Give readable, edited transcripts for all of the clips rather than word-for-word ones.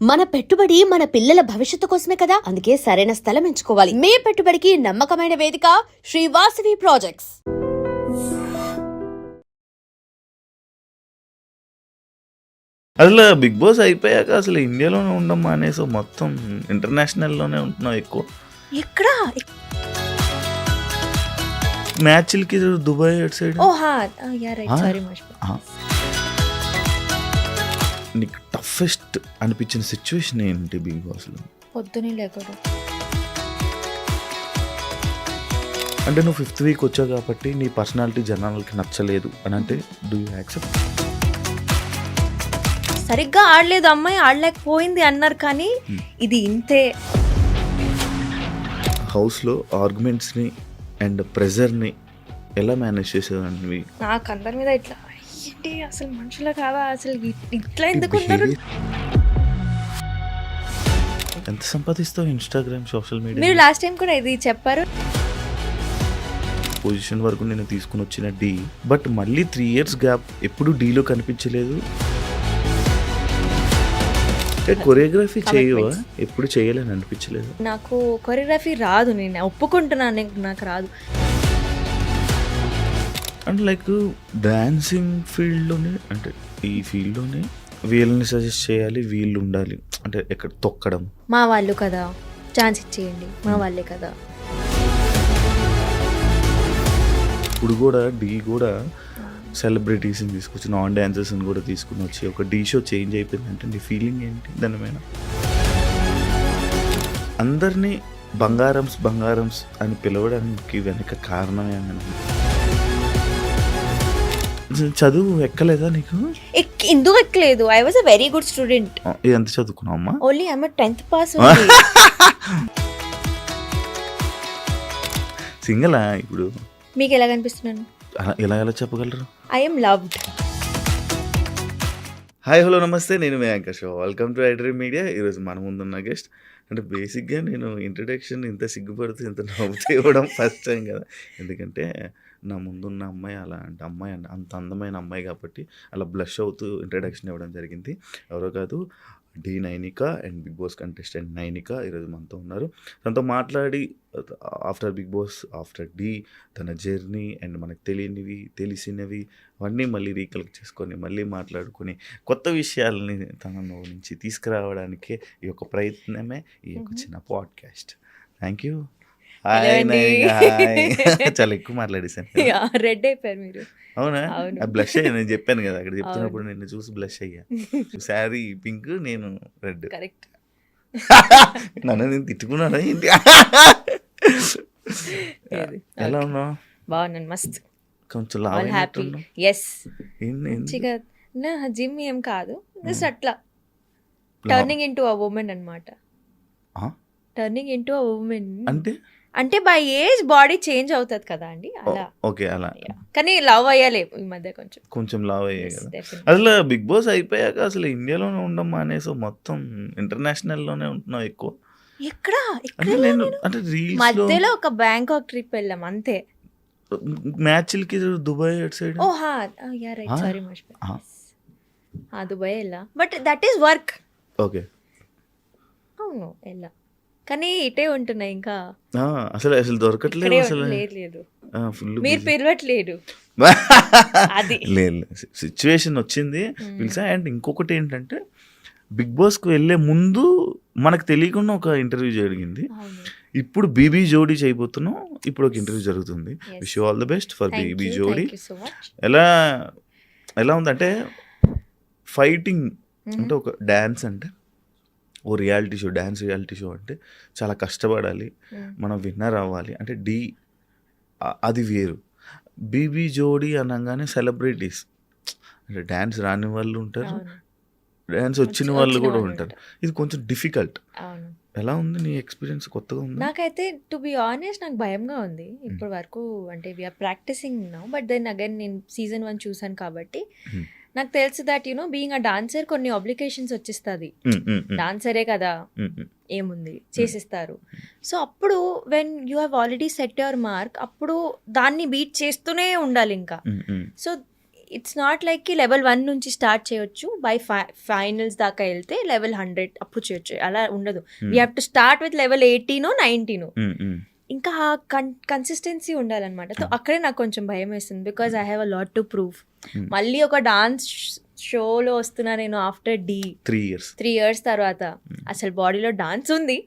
మన పెట్టుబడి మన పిల్లల భవిష్యత్తు కోసమే కదా, అందుకే సరైన స్థలం ఎంచుకోవాలి. మీ పెట్టుబడికి నమ్మకమైన వేదిక శ్రీ వాసవి ప్రాజెక్ట్స్. అసలు బిగ్ బాస్ అయిపోయాక అసలు ఇండియాలోనే ఉండడం మానేసి మొత్తం ఇంటర్నేషనల్లోనే ఉంటున్నావు ఎక్కువ. ఎక్కడ మ్యాచ్లకి దుబాయ్ అటు సైడ్. నీకు టఫెస్ట్ అనిపించిన సిచ్యువేషన్ ఏంటి బిగ్ బాస్లో? పొద్దునే లేకూడదు. అంటే నువ్వు 5th వీక్ వచ్చావు కాబట్టి నీ పర్సనాలిటీ జనాలకి నచ్చలేదు అని అంటే డూ యూ యాక్సెప్ట్? సరిగ్గా ఆడలేదు అమ్మాయి, ఆడలేకపోయింది అన్నారు, కానీ ఇది ఇంతే. హౌస్లో ఆర్గ్యుమెంట్స్ని అండ్ ప్రెజర్ని ఎలా మేనేజ్ చేసేదాన్ని? నాకు అందరి మీద ఇట్లా ఏంటి అసలు మనుషుల కాదా, అసలు ఇట్లా ఎందుకు ఉంటారు? ఎంత సంపాదిస్తావు ఇన్స్టాగ్రామ్, సోషల్ మీడియా? మీరు లాస్ట్ టైం కూడా ఇది చెప్పారు. పొజిషన్ వరకు నేను తీసుకుని వచ్చిన డి, బట్ మళ్ళీ 3 years గ్యాప్ ఎప్పుడు డీలో కనిపించలేదు. కొరియోగ్రఫీ చేయవా? ఎప్పుడు చేయాలని అనిపించలేదు. నాకు కొరియోగ్రఫీ రాదు, నేను ఒప్పుకుంటున్నాను, నాకు రాదు. అండ్ లైక్ డాన్సింగ్ ఫీల్డ్లోనే, అంటే ఈ ఫీల్డ్లోనే వీళ్ళని సజెస్ట్ చేయాలి, వీళ్ళు ఉండాలి అంటే ఎక్కడ తొక్కడం. మా వాళ్ళు కదా, ఛాన్స్ ఇచ్చేయండి, మా వాళ్ళే కదా. ఇప్పుడు కూడా డి కూడా సెలబ్రిటీస్ని తీసుకొచ్చి నాన్ డాన్సర్స్ని కూడా తీసుకుని వచ్చి ఒక డీ షో చేంజ్ అయిపోయిందంటే నీ ఫీలింగ్ ఏంటి దాని మీద? అందరినీ బంగారమ్స్ అని పిలవడానికి వెనక కారణం ఏమైనా? చదువు ఎక్కలేదా నీకు? ఎందుకు ఎక్కలేదు? I was a very good student. ఎంత చదువుకున్నావు అమ్మా? Only I 10th pass. సింగలా ఇప్పుడు? మీకు ఎలా కనిపిస్తున్నాను? ఎలా చెప్పగలరు? I am loved. Hi hello నమస్తే, నేను మీ anchor show. Welcome to iDream media. ఈరోజు మన ముందున్న గెస్ట్, అంటే బేసిక్గా నేను ఇంట్రడక్షన్ ఇంత సిగ్గుపడుతూ ఇంత నవ్వుతూ ఇవ్వడం ఫస్ట్ టైం కదా. ఎందుకంటే నా ముందున్న అమ్మాయి అమ్మాయి అంత అందమైన అమ్మాయి కాబట్టి అలా బ్లష్ అవుతూ ఇంట్రడక్షన్ ఇవ్వడం జరిగింది. ఎవరో కాదు, the Nainika and Bigg Boss contestant Nainika ఈరోజు మనతో ఉన్నారు. తనతో మాట్లాడి after Bigg Boss, after the, తన జర్నీ అండ్ మనకు తెలియనివి తెలిసినవి అవన్నీ మళ్ళీ రీకలెక్ట్ చేసుకొని మళ్ళీ మాట్లాడుకొని కొత్త విషయాలని తన నుంచి తీసుకురావడానికే ఈ యొక్క ప్రయత్నమే ఈ యొక్క చిన్న podcast. Thank you. Hi Nainika. Hi. చాలా ఎక్కువ మాట్లాడేసాను. రెడ్ అయిపోయారు మీరు. అవునా? బ్లష్ అయ్యా, నేను చెప్పాను కదా అక్కడ చెప్తున్నప్పుడు, నిన్ను చూసి బ్లష్ అయ్యా. శారీ పింక్, నేను రెడ్. కరెక్ట్. నన్ను నేను తిట్టుకున్నాను ఏంటి? ఎలా ఉన్నావు? బాగున్నాను, మస్త్. కొంచెం హ్యాపీ. ఎస్, మంచిగా. నా జిమ్ ఏం కాదు, జస్ట్ అట్లా టర్నింగ్ ఇంటూ అ ఉమెన్ అన్నమాట. టర్నింగ్ ఇంటూ అ ఉమెన్ అంటే బై ఏజ్ బాడీ చేంజ్ అవుతుంది కదా అండి, అలా. ఓకే, అలా. కానీ లవ్ అయ్యాలే ఈ మధ్య, కొంచెం లవ్ అయ్యాయి కదా. అసలు బిగ్ బాస్ అయిపోయాక అసలు ఇండియాలోనే ఉండడం మానేసి మొత్తం ఇంటర్నేషనల్లోనే ఉంటున్నావు ఎక్కువ. ఎక్కడ అంటే మధ్యలో ఒక బ్యాంకాక్ ట్రిప్ వెళ్ళాం అంతే. మ్యాచ్లకి దుబాయ్ అటు సైడ్. సారీ దుబాయ్ వెళ్ళా, but that is work. Okay, అవును వెళ్ళా, కానీ ఇటే ఉంటున్నాయి ఇంకా. అసలు దొరకట్లేదు. అసలు లేదు, మీరు పిలవట్లేదు. అది లేదు, సిచ్యువేషన్ వచ్చింది పిలిచా. అండ్ ఇంకొకటి ఏంటంటే బిగ్ బాస్కి వెళ్ళే ముందు మనకు తెలియకుండా ఒక ఇంటర్వ్యూ జరిగింది. ఇప్పుడు బీబీ జోడీ చేయబోతున్నాం. ఇప్పుడు ఒక ఇంటర్వ్యూ జరుగుతుంది. Wish you all the best for BB Jodi. ఎలా ఉందంటే ఫైటింగ్ అంటే ఒక డ్యాన్స్ అంటే ఓ reality show, dance reality show అంటే చాలా కష్టపడాలి, మనం విన్నర్ అవ్వాలి. అంటే డి అది వేరు. బీబీ జోడీ అనగానే సెలబ్రిటీస్, అంటే డ్యాన్స్ రాని వాళ్ళు ఉంటారు, డ్యాన్స్ వచ్చిన వాళ్ళు కూడా ఉంటారు. ఇది కొంచెం డిఫికల్ట్. ఎలా ఉంది నీ ఎక్స్పీరియన్స్? కొత్తగా ఉంది నాకైతే. టు బి ఆనెస్ట్, నాకు భయంగా ఉంది ఇప్పటి వరకు. అంటే we are practising now, but then again నేను season 1 చూసాను కాబట్టి నాకు తెలుసు that you know being a dancer కొన్ని ఆబ్లికేషన్స్ వచ్చేస్తుంది. డాన్సరే కదా, ఏముంది చేసిస్తారు. సో అప్పుడు when you have already set your mark, అప్పుడు దాన్ని బీట్ చేస్తూనే ఉండాలి ఇంకా. సో ఇట్స్ నాట్ లైక్ కి లెవెల్ 1 నుంచి స్టార్ట్ చేయొచ్చు, బై ఫైనల్స్ దాకా వెళ్తే లెవెల్ 100 అప్పుడు చేయొచ్చు, అలా ఉండదు. We have to start with level 18 19. ఇంకా కన్సిస్టెన్సీ ఉండాలన్నమాట. సో అక్కడే నాకు కొంచెం భయం వేస్తుంది, because I have a lot to prove. మళ్ళీ ఒక డాన్స్ షోలో వస్తున్నా నేను ఆఫ్టర్ 3 years తర్వాత. అసలు బాడీలో డాన్స్ ఉంది,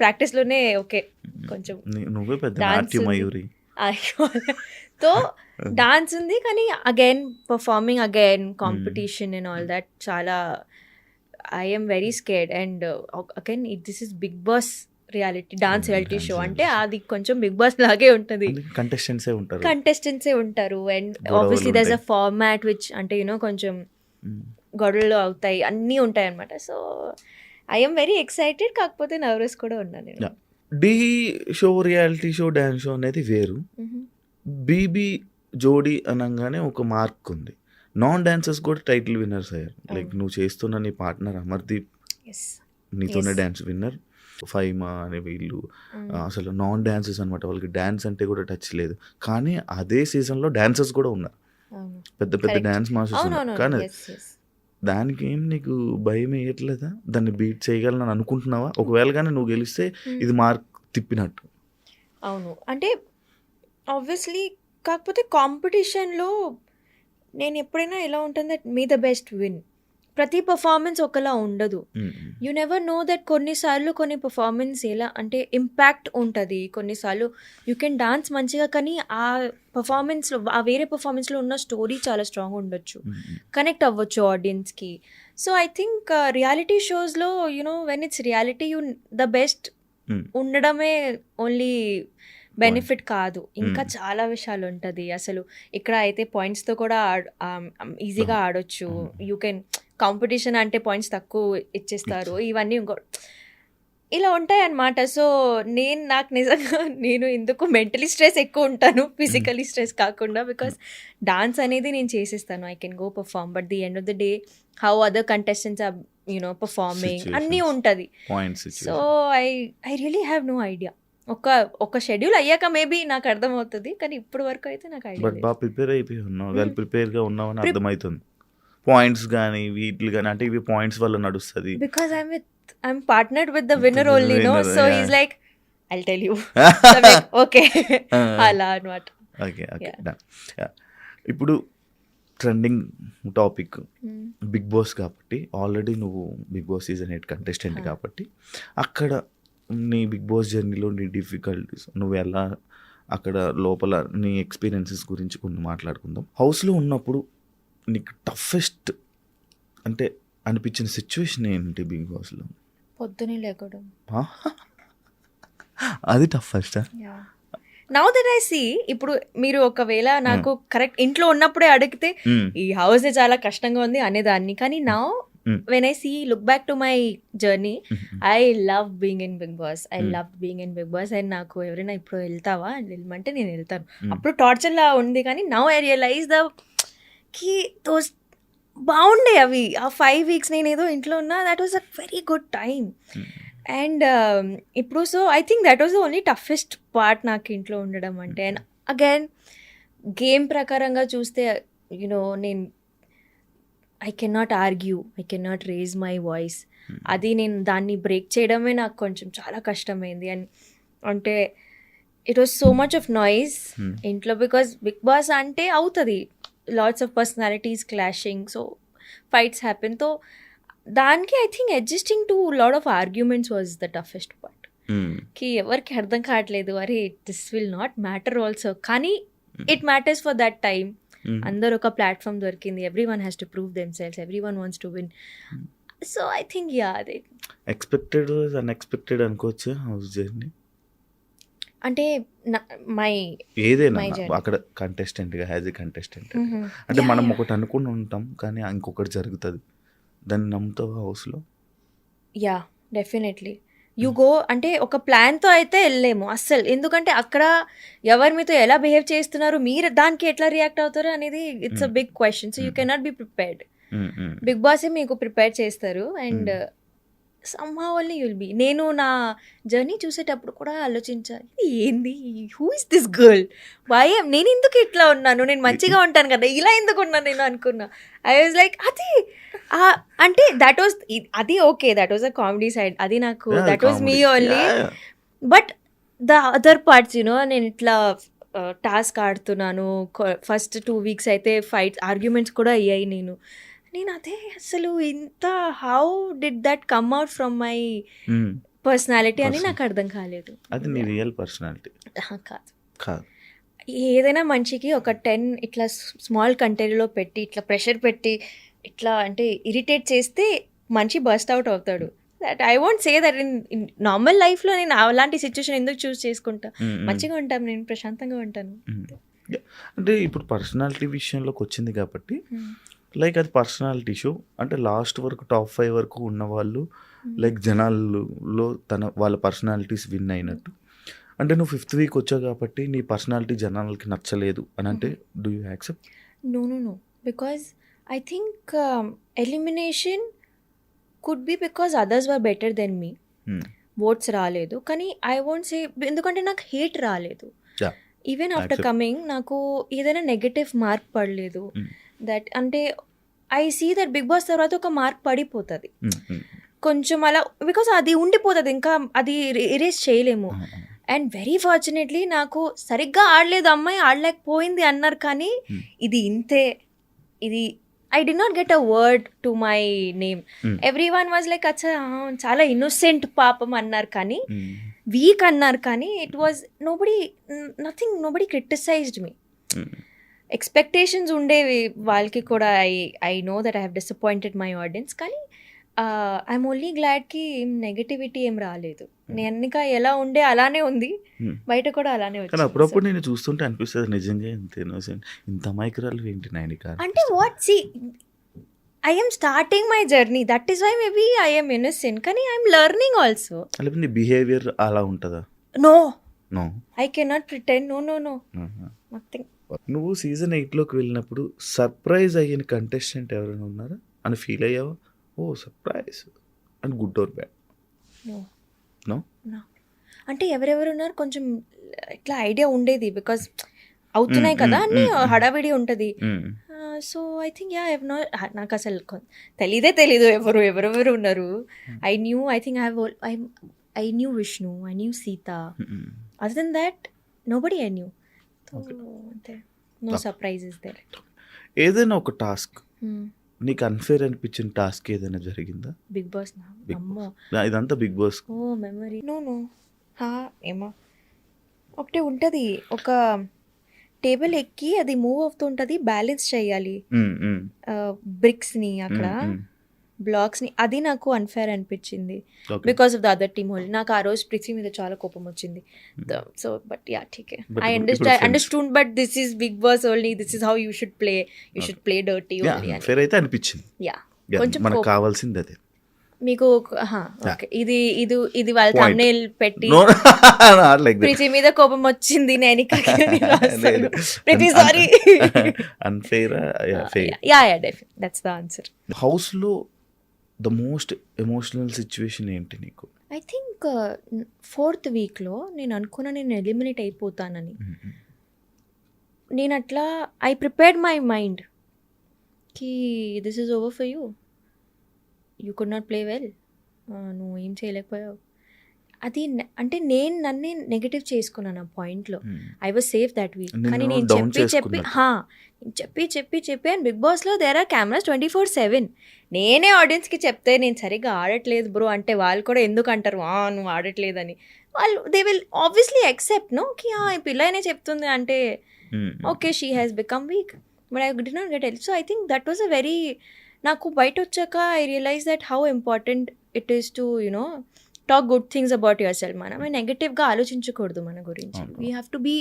ప్రాక్టీస్ లోనే ఓకే కొంచెం నువ్వే పెద్ద నాట్య మయూరి. సో డాన్స్ ఉంది, కానీ again performing again competition and all that చాలా I'm very scared. And again this is Bigg Boss dance reality show అంటే అది కొంచెం బిగ్ బాస్ లాగే ఉంటుంది, కంటెస్టెంట్సే ఉంటారు. And obviously there is a format which అంటే కొంచెం గొడవలు అవుతాయి, అన్నీ ఉంటాయి అనమాట. సో ఐఎమ్ వెరీ ఎక్సైటెడ్, కాకపోతే నర్వస్ కూడా ఉన్నాను నేను. The show, reality show, dance show అనేది వేరు. బీబీ జోడీ అనగానే ఒక మార్క్ ఉంది. నాన్ డాన్సర్స్ కూడా టైటిల్ విన్నర్స్ అయ్యారు. లైక్ నువ్వు చేస్తున్న నీ పార్ట్నర్ అమర్దీప్ నీతోనే డాన్స్ విన్నర్, ఫైమా అనే వీళ్ళు అసలు నాన్ డాన్సర్స్ అనమాట. వాళ్ళకి డాన్స్ అంటే కూడా టచ్ లేదు, కానీ అదే సీజన్లో డాన్సర్స్ కూడా ఉన్నారు, పెద్ద పెద్ద డాన్స్ మాస్టర్స్ ఉన్నారు. కానీ దానికి ఏం నీకు భయం వేయట్లేదా? దాన్ని బీట్ చేయగలను అనుకుంటున్నావా? ఒకవేళ కానీ నువ్వు గెలిస్తే ఇది మార్క్ తిప్పినట్టు. అవును, అంటే ఆబ్వియస్లీ, కాకపోతే కాంపిటీషన్లో నేను ఎప్పుడైనా ఎలా ఉంటుంది, మీ ద బెస్ట్ విన్. ప్రతి పర్ఫార్మెన్స్ ఒకలా ఉండదు. యూ నెవర్ నో దట్ కొన్నిసార్లు కొన్ని పర్ఫార్మెన్స్ ఎలా అంటే ఇంపాక్ట్ ఉంటుంది, కొన్నిసార్లు యూ కెన్ డాన్స్ మంచిగా, కానీ ఆ పర్ఫార్మెన్స్లో ఆ వేరే పర్ఫార్మెన్స్లో ఉన్న స్టోరీ చాలా స్ట్రాంగ్ ఉండొచ్చు, కనెక్ట్ అవ్వచ్చు ఆడియన్స్కి. సో ఐ థింక్ రియాలిటీ షోస్లో when it's reality the best ఉండడమే ఓన్లీ బెనిఫిట్ కాదు, ఇంకా చాలా విషయాలు ఉంటుంది. అసలు ఇక్కడ అయితే పాయింట్స్తో కూడా ఈజీగా ఆడొచ్చు. యూ కెన్ కాంపిటీషన్ అంటే పాయింట్స్ తక్కువ ఇచ్చేస్తారు, ఇవన్నీ ఇలా ఉంటాయి అన్నమాట. సో నాకు నిజంగా ఎందుకు మెంటలీ స్ట్రెస్ ఎక్కువ ఉంటాను, ఫిజికలీ స్ట్రెస్ కాకుండా, బికాస్ డాన్స్ అనేది నేను చేసేస్తాను, I can go perform, but the end of the day how other contestants are performing అన్నీ ఉంటుంది. So I really have no idea. ఒక షెడ్యూల్ అయ్యాక మేబీ నాకు అర్థమవుతుంది, కానీ ఇప్పుడు వరకు అయితే నాకు ఐడియా లేదు. బాగా ప్రిపేర్ అయిపోయి ఉన్నావు, ప్రిపేర్గా ఉన్నావు అని అర్థమవుతుంది. పాయింట్స్ కానీ వీటిలు కానీ అంటే ఇవి పాయింట్స్ వల్ల నడుస్తుంది, because I'm partnered with the winner only, no, so he's like I'll tell you, okay అలా అన్నమాట. Okay okay done. ఇప్పుడు ట్రెండింగ్ టాపిక్ బిగ్ బాస్ కాబట్టి, ఆల్రెడీ నువ్వు బిగ్ బాస్ సీజన్ 8 కంటెస్టెంట్ కాబట్టి, అక్కడ నీ బిగ్ బాస్ జర్నీలో నీ డిఫికల్టీస్, నువ్వు ఎలా అక్కడ లోపల నీ ఎక్స్పీరియన్సెస్ గురించి కొన్ని మాట్లాడుకుందాం. హౌస్లో ఉన్నప్పుడు నీకు టఫెస్ట్ అంటే అనిపించిన సిచ్యువేషన్ ఏంటి బిగ్ బాస్లో? పొద్దునే లేకడం, అది toughest. Now that I see, ఇప్పుడు మీరు ఒకవేళ నాకు కరెక్ట్ ఇంట్లో ఉన్నప్పుడే అడిగితే ఈ హౌస్ చాలా కష్టంగా ఉంది అనేదాన్ని, కానీ now when I look back to my journey, I love being in Big Boss. I loved being in Big Boss. And నాకు ఎవరైనా ఇప్పుడు వెళ్తావా అని వెళ్ళమంటే నేను వెళ్తాను. అప్పుడు టార్చర్ లా ఉంది, కానీ నౌ ఐ రియలైజ్ దోస్ బాగుండే అవి. ఆ 5 weeks నేను ఏదో ఇంట్లో ఉన్నా, that was a very good time. And ఇప్పుడు so I think that was the only toughest part నాకు ఇంట్లో ఉండడం అంటే. అండ్ అగైన్ గేమ్ ప్రకారంగా చూస్తే నేను I can not argue, I can not raise my voice. అది నేను దాన్ని బ్రేక్ చేయడమే నాకు కొంచెం చాలా కష్టమైంది. అండ్ అంటే it was so much of noise ఇంట్లో, బికాస్ బిగ్ బాస్ అంటే అవుతుంది, lots of personalities clashing, so fights happen. So దానికి I think adjusting to lot of arguments was the toughest part. కి ఎవరికి అర్థం కావట్లేదు, అరే this will not matter also, కానీ it matters for that time. అందరు ఒక ప్లాట్ఫామ్ దొరికింది, everyone has to prove themselves, everyone wants to win. So I think అదే ఎక్స్పెక్టెడ్ అన్ఎక్స్పెక్టెడ్ అనుకోవచ్చు హౌస్ జర్నీ అంటే. మై ఏదైనా అక్కడ కంటెస్టెంట్గా యాజ్ ఎ కంటెస్టెంట్ అంటే మనం ఒకటి అనుకుని ఉంటాం, కానీ ఇంకొకటి జరుగుతుంది, దాన్ని నమ్ముతావు హౌస్లో? Yeah definitely. యూ గో అంటే ఒక ప్లాన్తో అయితే వెళ్ళలేము అస్సలు, ఎందుకంటే అక్కడ ఎవరు మీతో ఎలా బిహేవ్ చేస్తున్నారు, మీరు దానికి ఎట్లా రియాక్ట్ అవుతారు అనేది it's a big question. So you cannot be prepared. Bigg బాసే మీకు ప్రిపేర్ చేస్తారు. And somehow only you'll be. నేను నా జర్నీ చూసేటప్పుడు కూడా ఆలోచించాలి, ఏంది, హూ ఇస్ దిస్ గర్ల్, నేను ఎందుకు ఇట్లా ఉన్నాను, నేను మంచిగా ఉంటాను కదా, ఇలా ఎందుకు ఉన్నాను నేను అనుకున్నా. ఐ వాజ్ లైక్ అది అంటే దట్ వాజ్ అది okay, that was a comedy side, అది నాకు that was me only. But the other parts నేను ఇట్లా టాస్క్ ఆడుతున్నాను, ఫస్ట్ 2 weeks అయితే ఆర్గ్యుమెంట్స్ కూడా అయ్యాయి. నేను అదే అసలు ఇంత how did that come out from my personality అని నాకు అర్థం కాలేదు. అది నీ రియల్ పర్సనాలిటీ కాదు. కాదు. ఏదైనా మనిషికి ఒక 10 ఇట్లా స్మాల్ కంటైనర్లో పెట్టి ఇట్లా ప్రెషర్ పెట్టి ఇట్లా అంటే ఇరిటేట్ చేస్తే మనిషి బస్ట్ అవుట్ అవుతాడు. That I want say that in normal లైఫ్లో నేను అలాంటి సిచ్యువేషన్ ఎందుకు చూస్ చేసుకుంటా, మంచిగా ఉంటాను, నేను ప్రశాంతంగా ఉంటాను. అంటే ఇప్పుడు పర్సనాలిటీ విషయంలోకి వచ్చింది కాబట్టి లైక్ అది పర్సనాలిటీ షో అంటే లాస్ట్ వరకు టాప్ 5 వరకు ఉన్న వాళ్ళు లైక్ జనాల్లో వాళ్ళ పర్సనాలిటీస్ విన్ అయినట్టు. అంటే నువ్వు 5th week వచ్చావు కాబట్టి నీ పర్సనాలిటీ జనాలకి నచ్చలేదు అని అంటే do you accept? No because I think elimination could be because others were better then me. Votes రాలేదు కానీ ఐ వోంట్ సే, ఎందుకంటే నాకు హేట్ రాలేదు. ఈవెన్ ఆఫ్టర్ కమింగ్ నాకు ఏదైనా నెగటివ్ మార్క్ పడలేదు. దట్ అంటే I see that Bigg Boss తర్వాత ఒక మార్క్ పడిపోతుంది కొంచెం అలా, బికాస్ అది ఉండిపోతుంది, ఇంకా అది ఎరేజ్ చేయలేము. అండ్ వెరీ ఫార్చునేట్లీ నాకు సరిగ్గా ఆడలేదు అమ్మాయి, ఆడలేకపోయింది అన్నారు కానీ ఇది ఇంతే, ఇది I did not get a word to my name. Every one was like అచ్చా చాలా ఇన్నోసెంట్ పాపం అన్నారు కానీ, వీక్ అన్నారు కానీ, it was nobody criticised me. Expectations ఉండేవి వాళ్ళకి కూడా. I know that I have disappointed my audience, కానీ ఐఎమ్ ఓన్లీ గ్లాడ్కి నెగటివిటీ ఏం రాలేదు. నేను ఎలా ఉండే అలానే ఉంది, బయట కూడా అలానే వచ్చింది. అప్పుడప్పుడు నేను చూస్తుంటే అనిపిస్తుంది నిజంగా ఇంత మైక్రాలు ఏంటి నైనిక అంటే. What see I'm starting my journey, that is why maybe I'm innocent, కానీ ఐఎమ్ లెర్నింగ్ ఆల్సో. నీ బిహేవియర్ అలా ఉంటుందా? No no I cannot pretend. No nothing. నువ్వు సీజన్ 8లోకి వెళ్ళినప్పుడు సర్ప్రైజ్ అయ్యిన కంటెస్టెంట్ ఎవరైనా ఉన్నారా అని ఫీల్ అయ్యావా? Oh surprise and good or bad? No. అంటే ఎవరెవరు ఉన్నారు కొంచెం ఇట్లా ఐడియా ఉండేది, బికాస్ అవుతున్నాయి కదా అన్ని హడావిడి ఉంటుంది. సో ఐ థింక్ నాకు అసలు తెలీదు ఎవరెవరు ఉన్నారు. I think I knew Vishnu, I knew Sita, other than that nobody I knew. No surprises there. ఏదైనా ఒక టాస్క్ నీకు అన్ఫేర్ అనిపించిన టాస్క్ ఏదైనా జరిగిందా? బిగ్ బాస్ ఇదంతా Bigg Boss. Oh memory. No ఏమో ఒకటే ఉంటుంది, ఒక టేబుల్ ఎక్కి అది మూవ్ అవుతుంటుంది, బ్యాలెన్స్ చేయాలి బ్రిక్స్ని అక్కడ బ్లాక్స్ని. అది నాకు అన్ఫేర్ అనిపించింది because of the other team whole. నాకు ఆ రోజు పృథ్వీ మీద చాలా కోపం వచ్చింది. సో బట్ యా ఠీకే, I understood, but this is Bigg Boss only, this is how you should play dirty only అని. ఫేర్ అయితే అనిపించింది. యా కొంచెం మనకు కావాల్సింది అదే. మీకు ఓకే, ఇది వాళ్ళ థంబ్నెయిల్ పెట్టి ప్రీతి మీద కోపం వచ్చింది నేను Preethi sorry. Unfair. That's the answer. House లో ద మోస్ట్ ఎమోషనల్ సిచ్యువేషన్ ఏంటి నీకు? ఐ థింక్ 4th weekలో నేను అనుకున్నా నేను ఎలిమినేట్ అయిపోతానని. నేను అట్లా ఐ ప్రిపేర్డ్ మై మైండ్ కి this is over for you, you could not play well, నువ్వు ఏం చేయలేకపోయావు. అది అంటే నేను నన్నే నెగటివ్ చేసుకున్నాను ఆ పాయింట్లో. I was safe that week. కానీ నేను చెప్పి అండ్ బిగ్ బాస్లో దేర్ ఆర్ కెమెరాస్ 24/7. నేనే ఆడియన్స్కి చెప్తే నేను సరిగ్గా ఆడట్లేదు బ్రో అంటే వాళ్ళు కూడా ఎందుకు అంటారు నువ్వు ఆడట్లేదని. వాళ్ళు they will obviously accept no కి ఈ పిల్లనే చెప్తుంది అంటే okay she has become weak, but I did not get help. So I think that was a very, నాకు బయట వచ్చాక I realise that how important it is to you know talk good things about yourself. మనం నెగటివ్గా ఆలోచించకూడదు మన గురించి. We have to be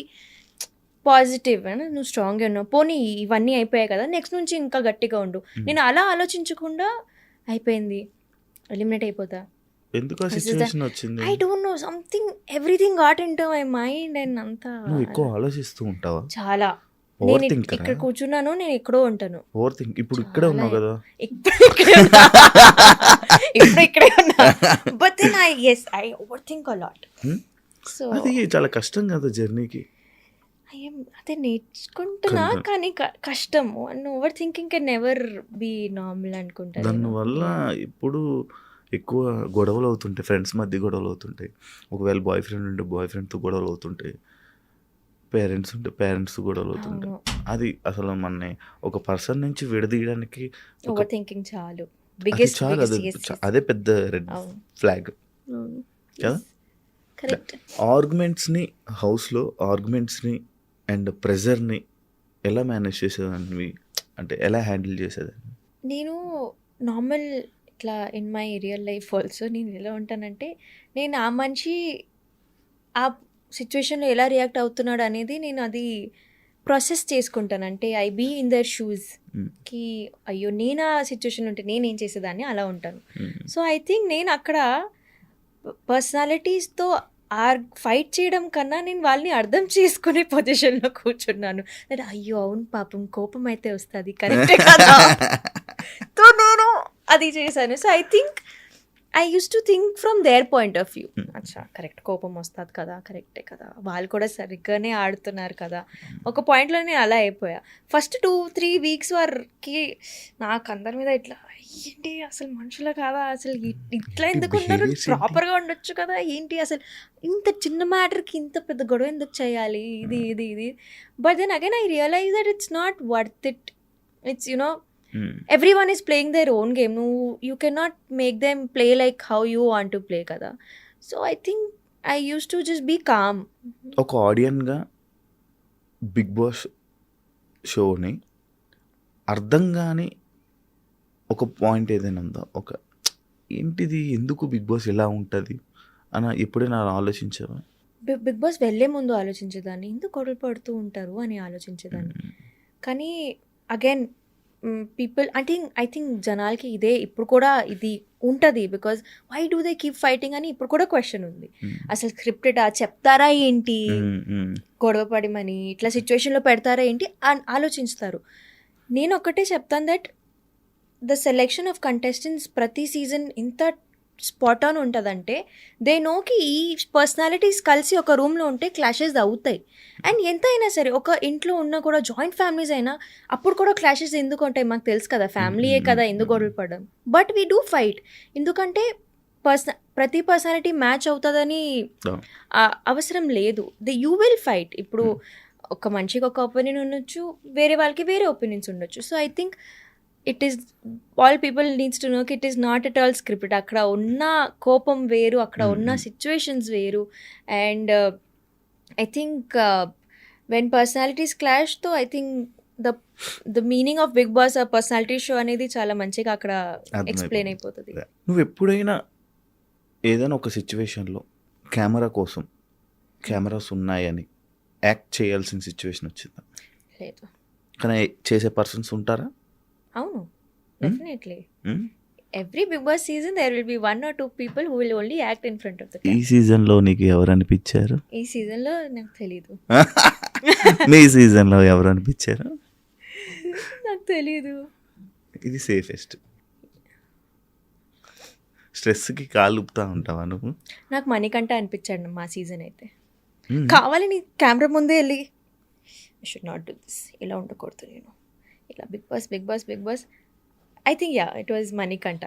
positive. నువ్వు స్ట్రాంగ్గా ఉన్నావు, పోనీ ఇవన్నీ అయిపోయాయి కదా నెక్స్ట్ నుంచి ఇంకా గట్టిగా ఉండు. నేను అలా ఆలోచించకుండా అయిపోయింది, ఎలిమినేట్ అయిపోతా. ఎందుకు ఆ సిచువేషన్ వచ్చింది? I don't know, something everything got into my mind and అంతా. నువ్వు ఎక్కువ ఆలోచిస్తూ ఉంటావా? చాలా. ఓవర్ నేను థింకర్ ఇక్కడ కూర్చున్నాను, నేను ఎక్కడో ఉంటాను. ఓవర్ థింక్ ఇప్పుడు ఇక్కడే ఉన్నావు కదా. ఇప్పుడు ఇక్కడే ఉన్నా. ఇప్పుడు ఇక్కడే ఉన్నా. But then I overthink a lot. So అది చాలా కష్టం కదా జర్నీకి. అదే నేర్చుకుంటున్నా, కానీ కష్టము. And overthinking can never be normal అనుకుంటాను. దానివల్ల ఇప్పుడు ఎక్కువ గొడవలు అవుతుంటాయి, ఫ్రెండ్స్ మధ్య గొడవలు అవుతుంటాయి, ఒకవేళ బాయ్ ఫ్రెండ్ ఉంటే బాయ్ ఫ్రెండ్తో గొడవలు అవుతుంటాయి, పేరెంట్స్ ఉంటే పేరెంట్స్ గొడవలు అవుతుంటాయి. అది అసలు మన ఒక పర్సన్ నుంచి విడదీయడానికి ఓవర్ థింకింగ్ చాలు, అది బిగ్గెస్ట్ చాలా అదే పెద్ద రెడ్ ఫ్లాగ్ కదా. కరెక్ట్. ఆర్గ్యుమెంట్స్ని హౌస్లో ఆర్గ్యుమెంట్స్ని అండ్ ప్రెజర్ని ఎలా మేనేజ్ చేసేదాన్ని, అంటే ఎలా హ్యాండిల్ చేసేదాన్ని? నేను నార్మల్ ఇట్లా in my real life also నేను ఎలా ఉంటానంటే, నేను ఆ మనిషి ఆ సిచ్యువేషన్లో ఎలా రియాక్ట్ అవుతున్నాడు అనేది నేను అది ప్రాసెస్ చేసుకుంటాను. అంటే ఐ బీ ఇన్ దర్ షూస్కి, అయ్యో నేను ఆ సిచ్యువేషన్లో ఉంటే నేను ఏం చేసేదాన్ని అలా ఉంటాను. సో ఐ థింక్ నేను అక్కడ పర్సనాలిటీస్తో ఫైట్ చేయడం కన్నా నేను వాళ్ళని అర్థం చేసుకునే పొజిషన్లో కూర్చున్నాను. అంటే అయ్యో అవును పాపం కోపం అయితే వస్తుంది, కరెక్టే కదా. సో నేను అది చేశాను. So I think I use to think from their point of view. అచ్చా కరెక్ట్, కోపం వస్తుంది కదా, కరెక్టే కదా, వాళ్ళు కూడా సరిగ్గానే ఆడుతున్నారు కదా. ఒక పాయింట్లో నేను అలా అయిపోయా. ఫస్ట్ 2-3 వీక్స్ వరకు నాకు అందరి మీద ఇట్లా ఏంటి అసలు మనుషులు కాదా, అసలు ఇట్లా ఎందుకు ఉన్నారు, ప్రాపర్గా ఉండొచ్చు కదా, ఏంటి అసలు ఇంత చిన్న మ్యాటర్కి ఇంత పెద్ద గొడవ ఎందుకు చేయాలి, ఇది. But then again I realise that it's not worth it. It's you know everyone is playing their own game. You cannot make them play like how you want to play kada. So I think I used to just be calm. ఒక ఆడియన్గా big boss షోని అర్థం కాని ఒక point ఏదైనా ఉందా, ఒక ఏంటిది ఎందుకు బిగ్ బాస్ ఇలా ఉంటుంది అని ఎప్పుడైనా ఆలోచించావా? బిగ్ బాస్ వెళ్ళే ముందు ఆలోచించేదాన్ని, ఎందుకు గొడవ పడుతూ ఉంటారు అని ఆలోచించేదాన్ని. కానీ అగైన్ పీపుల్ ఐ థింక్ జనాలకి ఇదే ఇప్పుడు కూడా ఇది ఉంటుంది. Because why do they keep fighting అని ఇప్పుడు కూడా క్వశ్చన్ ఉంది. అసలు స్క్రిప్టెడ్ చెప్తారా ఏంటి, గొడవ పడిమని ఇట్లా సిచ్యువేషన్లో పెడతారా ఏంటి అని ఆలోచిస్తారు. నేను ఒక్కటే చెప్తాను that the selection of contestants ప్రతి సీజన్ ఇంత స్పాట్ ఆన్ ఉంటుందంటే దే నోకి ఈ పర్సనాలిటీస్ కలిసి ఒక రూమ్లో ఉంటే క్లాషెస్ అవుతాయి. అండ్ ఎంత అయినా సరే ఒక ఇంట్లో ఉన్న కూడా జాయింట్ ఫ్యామిలీస్ అయినా అప్పుడు కూడా క్లాషెస్ ఎందుకు ఉంటాయి మాకు తెలుసు కదా, ఫ్యామిలీయే కదా, ఎందుకు గొడవలు పడడం. బట్ వీ డూ ఫైట్, ఎందుకంటే ప్రతి పర్సనాలిటీ మ్యాచ్ అవుతుందని అవసరం లేదు. You will fight. ఇప్పుడు ఒక మనిషికి ఒక ఒపీనియన్ ఉండొచ్చు, వేరే వాళ్ళకి వేరే ఒపీనియన్స్ ఉండొచ్చు. So I think it is all people needs to know it is not at all scripted. అక్కడ ఉన్న కోపం వేరు, అక్కడ ఉన్న సిచ్యువేషన్స్ వేరు. And I think when personalities clash తో I think the meaning of Bigg Boss ఆ పర్సనాలిటీ షో అనేది చాలా మంచిగా అక్కడ ఎక్స్ప్లెయిన్ అయిపోతుంది. నువ్వు ఎప్పుడైనా ఏదైనా ఒక సిచ్యువేషన్లో కెమెరాస్ ఉన్నాయని యాక్ట్ చేయాల్సిన సిచ్యువేషన్ వచ్చిందా? లేదు. కానీ చేసే పర్సన్స్ ఉంటారా? అవును, definitely. Every Bigg Boss season there will be 1 or 2 people who will only act in front of the camera. ఈ సీజన్లో నీకు ఎవరు అనిపించారు? ఈ సీజన్లో నాకు తెలీదు. మీ సీజన్లో ఎవరు అనిపించారు? నాకు తెలీదు. ఇది సేఫెస్ట్. స్ట్రెస్కి కాలు ఊపుతా ఉంటావా నువ్వు? నాకు మణికంఠ అనిపించాడు మా సీజన్ అయితే. కావాలని కెమెరా ముందే వెళ్ళి I should not do this, ఇలా ఉండకూడదు నేను, ఇలా Bigg Boss I think it was Manikanta.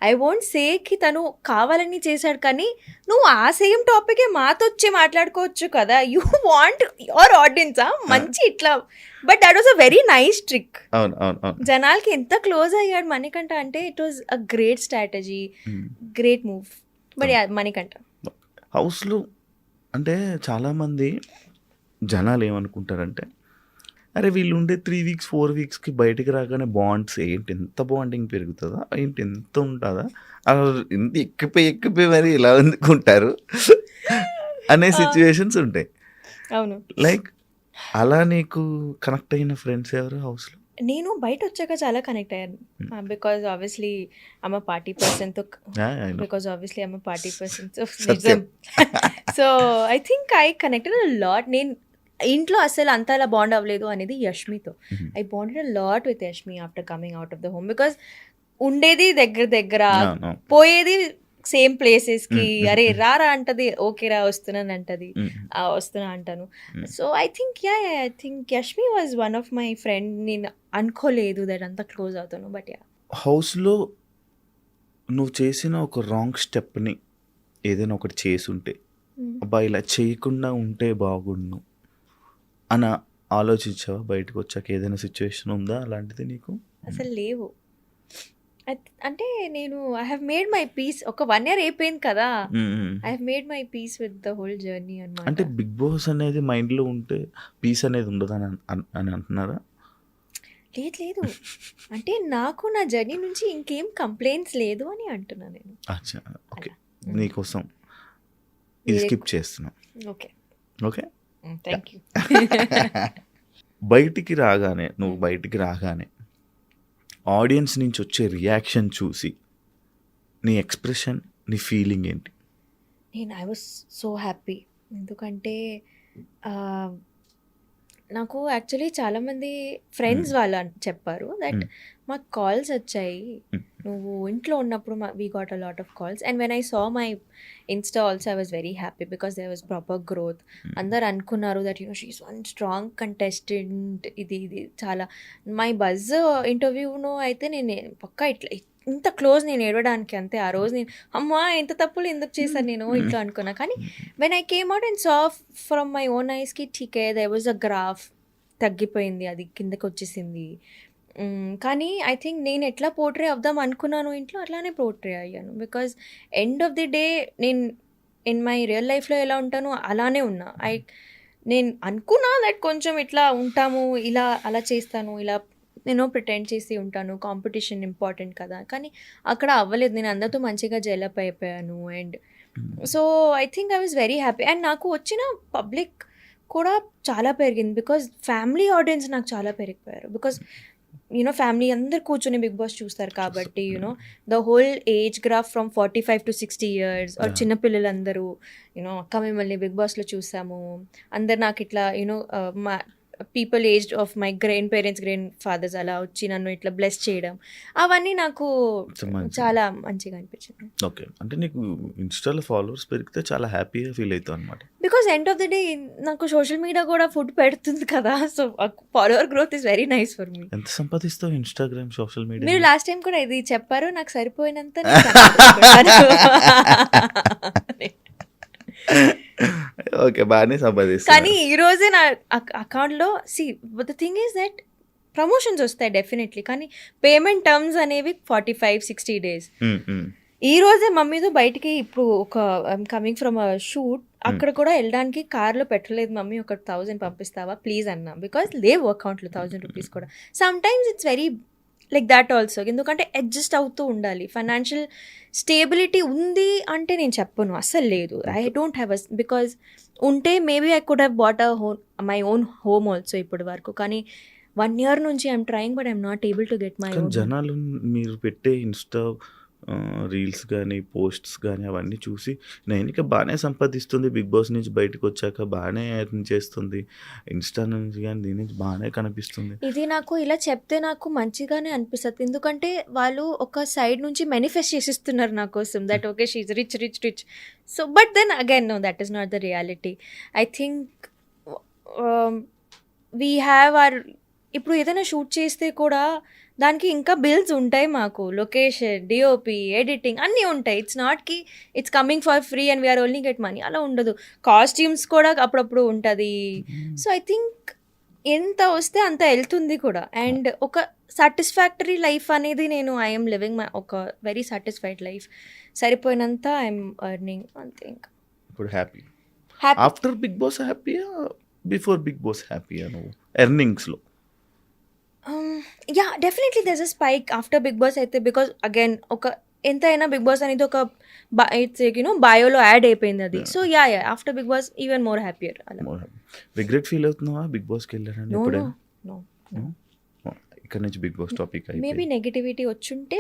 I won't say కి తను కావాలని చేశాడు, కానీ నువ్వు ఆ సేమ్ టాపికే మాతో వచ్చి మాట్లాడుకోవచ్చు కదా. యూ వాంట్ యువర్ ఆడియన్స్ మంచి ఇట్లా. But that was a very nice trick. జనాలకి ఎంత క్లోజ్ అయ్యాడు మణికంఠ అంటే it was a great strategy, great move. But Manikanta హౌస్లో అంటే చాలామంది జనాలు ఏమనుకుంటారంటే, అరే వీళ్ళు ఉండే 3 weeks 4 weeksకి బయటికి రాగానే బాండ్స్ ఏంటి ఎంత బాండింగ్ పెరుగుతుందా, ఏంటి ఎంత ఉంటుందా, ఇంత ఎక్కిపోయి మరి ఇలా అందుకుంటారు అనే సిచ్యువేషన్స్ ఉంటాయి. అవును. లైక్ అలా నీకు కనెక్ట్ అయిన ఫ్రెండ్స్ ఎవరు హౌస్లో? నేను బయట వచ్చాక చాలా కనెక్ట్ అయ్యాను. Because obviously I'm a party person. So I think I connected a lot. నేను ఇంట్లో అసలు అంతలా బాండ్ అవ్వలేదు అనేది యష్మితో. I bonded lot with Yashmi after coming out of the home, because ఉండేది దగ్గర, పోయేది సేమ్ ప్లేసెస్కి. అరే రారా అంటది, ఓకే రా వస్తున్నాను అంటది, వస్తున్నా అంటాను. So I think Yashmi was one of my friend. నేను అనుకోలేదు దట్ అంత క్లోజ్ అవుతాను, బట్ యా. హౌస్లో నువ్వు చేసిన ఒక రాంగ్ స్టెప్ని ఏదైనా ఒకటి చేసుంటే, అబ్బా ఇలా చేయకుండా ఉంటే బాగుండు అని ఆలోచించావా? బయటకు వచ్చాక ఏదైనా సిచ్యువేషన్ ఉందా అలాంటిది నీకు? అసలు లేవు. అంటే నేను I have made my peace. ఒక 1 year అయిపోయింది కదా, I have made my peace with the whole journey అన్నమాట. అంటే బిగ్ బాస్ అనేది మైండ్లో ఉంటే పీస్ అనేది ఉండదు అని అంటున్నారా? లేదు, అంటే నాకు నా జర్నీ నుంచి ఇంకేం కంప్లైంట్స్ లేదు అని అంటున్నా నేను. అచ్చా, ఓకే. నీకోసం ఇది స్కిప్ చేస్తున్నాం. Okay okay, thank you. నువ్వు బయటికి రాగానే ఆడియన్స్ నుంచి వచ్చే రియాక్షన్ చూసి నీ ఎక్స్ప్రెషన్, నీ ఫీలింగ్ ఏంటి? I was so happy. ఎందుకంటే నాకు యాక్చువల్లీ చాలామంది ఫ్రెండ్స్ వాళ్ళు చెప్పారు దట్ మాకు కాల్స్ వచ్చాయి నువ్వు ఇంట్లో ఉన్నప్పుడు. We got a lot of calls, and when I saw my Insta also I was very happy because there was proper growth. అందరు అనుకున్నారు that she's one strong contestant. ఇది చాలా మై బజ్ ఇంటర్వ్యూను అయితే నేను పక్కా ఇట్లా ఇంత క్లోజ్ నేను ఏడవడానికి అంతే. ఆ రోజు నేను అమ్మా ఇంత తప్పులు ఎందుకు చేశాను నేను ఇంట్లో అనుకున్నా. కానీ when I came out and saw from my own ఐస్కి ఠీకే దేర్ వాజ్ అ గ్రాఫ్, తగ్గిపోయింది, అది కిందకి వచ్చేసింది. కానీ ఐ థింక్ నేను ఎట్లా పోర్ట్రే అవుదాం అనుకున్నాను ఇంట్లో అట్లానే పోర్ట్రే అయ్యాను. Because end of the day నేను ఇన్ మై రియల్ లైఫ్లో ఎలా ఉంటానో అలానే ఉన్నా. నేను అనుకున్నా దట్ కొంచెం ఇట్లా ఉంటాము, ఇలా అలా చేస్తాను, ఇలా నేను ప్రిటెండ్ చేసి ఉంటాను, కాంపిటీషన్ ఇంపార్టెంట్ కదా. కానీ అక్కడ అవ్వలేదు. నేను అందరితో మంచిగా జెలప్ అయిపోయాను. And so I think I was very happy. And నాకు వచ్చిన పబ్లిక్ కూడా చాలా పెరిగింది బికాజ్ ఫ్యామిలీ ఆడియన్స్ నాకు చాలా పెరిగిపోయారు. బికాజ్ ఫ్యామిలీ అందరు కూర్చొని బిగ్ బాస్ చూస్తారు కాబట్టి the whole age graph from 45 to 60 years చిన్నపిల్లలందరూ అక్క మిమ్మల్ని బిగ్ బాస్లో చూసాము, అందరు నాకు ఇట్లా మా people aged of my grandparents, grandfathers అలా వచ్చి నన్ను ఇట్లా బ్లెస్ చేయడం, అవన్నీ నాకు చాలా మంచిగా అనిపించింది. ఓకే, అంటే నీకు ఇన్స్టాలో ఫాలోవర్స్ పెరిగితే చాలా హ్యాపీగా ఫీల్ అవుతావు అనమాట. Because end of the day నాకు సోషల్ మీడియా కూడా ఫుడ్ పెడుతుంది కదా, so follower growth is very nice for me. ఎంత సంపాదిస్తావు ఇన్స్టాగ్రామ్, సోషల్ మీడియా? మీరు లాస్ట్ టైం కూడా ఇది చెప్పారు, నాకు సరిపోయినంత. ఓకే, బాగానే సంపాదిస్తా. కానీ ఈ రోజే నా అకౌంట్లో the thing is that promotions వస్తాయి డెఫినెట్లీ, కానీ పేమెంట్ టర్మ్స్ అనేవి 45-60 days. ఈ రోజే మమ్మీతో బయటికి ఇప్పుడు ఒక కమింగ్ ఫ్రమ్ అ షూట్, అక్కడ కూడా వెళ్ళడానికి కార్లో పెట్టలేదు మమ్మీ, ఒక 1000 పంపిస్తావా ప్లీజ్ అన్నా. బికాస్ లేవు అకౌంట్లో 1000 rupees కూడా. Some times it's very like that also. ఎందుకంటే అడ్జస్ట్ అవుతూ ఉండాలి. ఫైనాన్షియల్ స్టేబిలిటీ ఉంది అంటే నేను చెప్పను, అస్సలు లేదు. ఐ డోంట్ హ్యావ్ బికాజ్ ఉంటే maybe I could have bought my own home also ఇప్పటి వరకు. కానీ 1 year నుంచి I'm trying but I'm not able to get my own. జనాలు మీరు పెట్టే ఇన్స్టా రీల్స్ కానీ పోస్ట్స్ కానీ అవన్నీ చూసి నైనిక బాగానే సంపాదిస్తుంది, బిగ్ బాస్ నుంచి బయటకు వచ్చాక బాగానే ఎర్న్ చేస్తుంది, ఇన్స్టా నుంచి కానీ దీని నుంచి బాగానే కనిపిస్తుంది. ఇది నాకు ఇలా చెప్తే నాకు మంచిగానే అనిపిస్తుంది. ఎందుకంటే వాళ్ళు ఒక సైడ్ నుంచి మేనిఫెస్ట్ చేసిస్తున్నారు నా కోసం that okay she is rich rich rich. So but then again no, that is not the reality. I think we have are, ఇప్పుడు ఏదైనా షూట్ చేస్తే కూడా దానికి ఇంకా బిల్స్ ఉంటాయి మాకు, లొకేషన్, డిఓపి, ఎడిటింగ్ అన్నీ ఉంటాయి. ఇట్స్ నాట్ కి it's coming for free and we are only get money, అలా ఉండదు. కాస్ట్యూమ్స్ కూడా అప్పుడప్పుడు ఉంటుంది. సో ఐ థింక్ ఎంత వస్తే అంత వెళ్తుంది కూడా. అండ్ ఒక సాటిస్ఫాక్టరీ లైఫ్ అనేది నేను ఐఎమ్ లివింగ్ ఒక వెరీ సాటిస్ఫైడ్ లైఫ్. సరిపోయినంత ఐఎమ్ ఎర్నింగ్ అంతే. ఇంకా ఇప్పుడు హ్యాపీ ఆఫ్టర్ బిగ్ బాస్ హ్యాపీయా, బిఫోర్ బిగ్ బాస్ హ్యాపీయా నువ్వు ఎర్నింగ్స్లో? Yeah definitely there's a spike after Bigg Boss అయితే. బికాజ్ అగైన్ ఒక ఎంతైనా బిగ్ బాస్ అనేది ఒక ఇట్స్ బయోలో యాడ్ అయిపోయింది అది. So yeah after Bigg Boss even more happier. Regret feel అవుతున్నావా బిగ్ బాస్కి వెళ్ళారని? నో ఇక్కడ నుంచి Bigg Boss topic maybe negativity వచ్చుంటే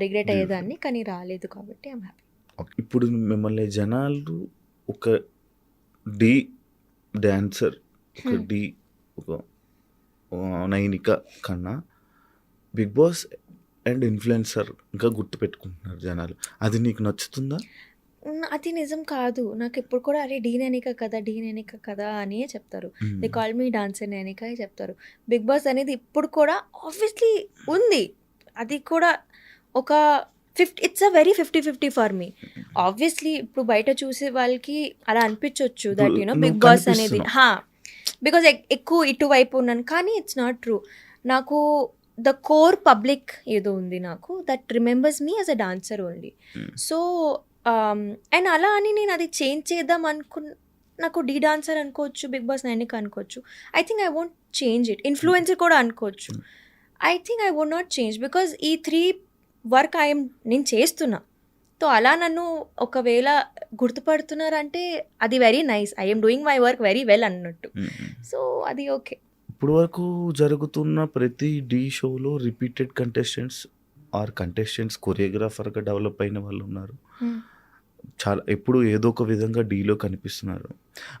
రిగ్రెట్ అయ్యేదాన్ని, కానీ రాలేదు కాబట్టి ఐఎమ్ హ్యాపీ. ఇప్పుడు మిమ్మల్ని జనాలు ఒక డాన్సర్ ఒక డి ఒక నైనిక కన్నా బిగ్ బాస్ అండ్ ఇన్ఫ్లుయెన్సర్ ఇంకా గుర్తుపెట్టుకుంటున్నారు జనాలు. అది నీకు నచ్చుతుందా? అది నిజం కాదు. నాకు ఎప్పుడు కూడా అరే డీ నైనిక కదా అనే చెప్తారు. They call me dancer Nainika అని చెప్తారు. బిగ్ బాస్ అనేది ఇప్పుడు కూడా ఆబ్వియస్లీ ఉంది. అది కూడా ఒక it's a very 50-50 for me. Obviously ఇప్పుడు బయట చూసే వాళ్ళకి అలా అనిపించవచ్చు దట్ ఇప్పుడు బిగ్ నువ్వు బాస్ అనేది కనిపిస్తున్నావు. బికాజ్ ఎక్కువ ఇటువైపు ఉన్నాను, కానీ ఇట్స్ నాట్ ట్రూ. నాకు ద కోర్ పబ్లిక్ ఏదో ఉంది నాకు that remembers me as a dancer only. So and అలా అని నేను అది చేంజ్ చేద్దాం నాకు డీ డాన్సర్ అనుకోవచ్చు, బిగ్ బాస్ నైనిక అనుకోవచ్చు. I think I won't change it. Influencer కూడా అనుకోవచ్చు. I think I won't not change because ఈ 3 వర్క్ నేను చేస్తున్నా. సో అలా నన్ను ఒకవేళ గుర్తుపడుతున్నారంటే అది very nice. I'm doing my work very well అన్నట్టు. సో అది ఓకే. ఇప్పుడు వరకు జరుగుతున్న ప్రతి డి షోలో రిపీటెడ్ కంటెస్టెంట్స్ కొరియోగ్రాఫర్గా డెవలప్ అయిన వాళ్ళు ఉన్నారు. చాలా ఎప్పుడు ఏదో ఒక విధంగా డీలో కనిపిస్తున్నారు.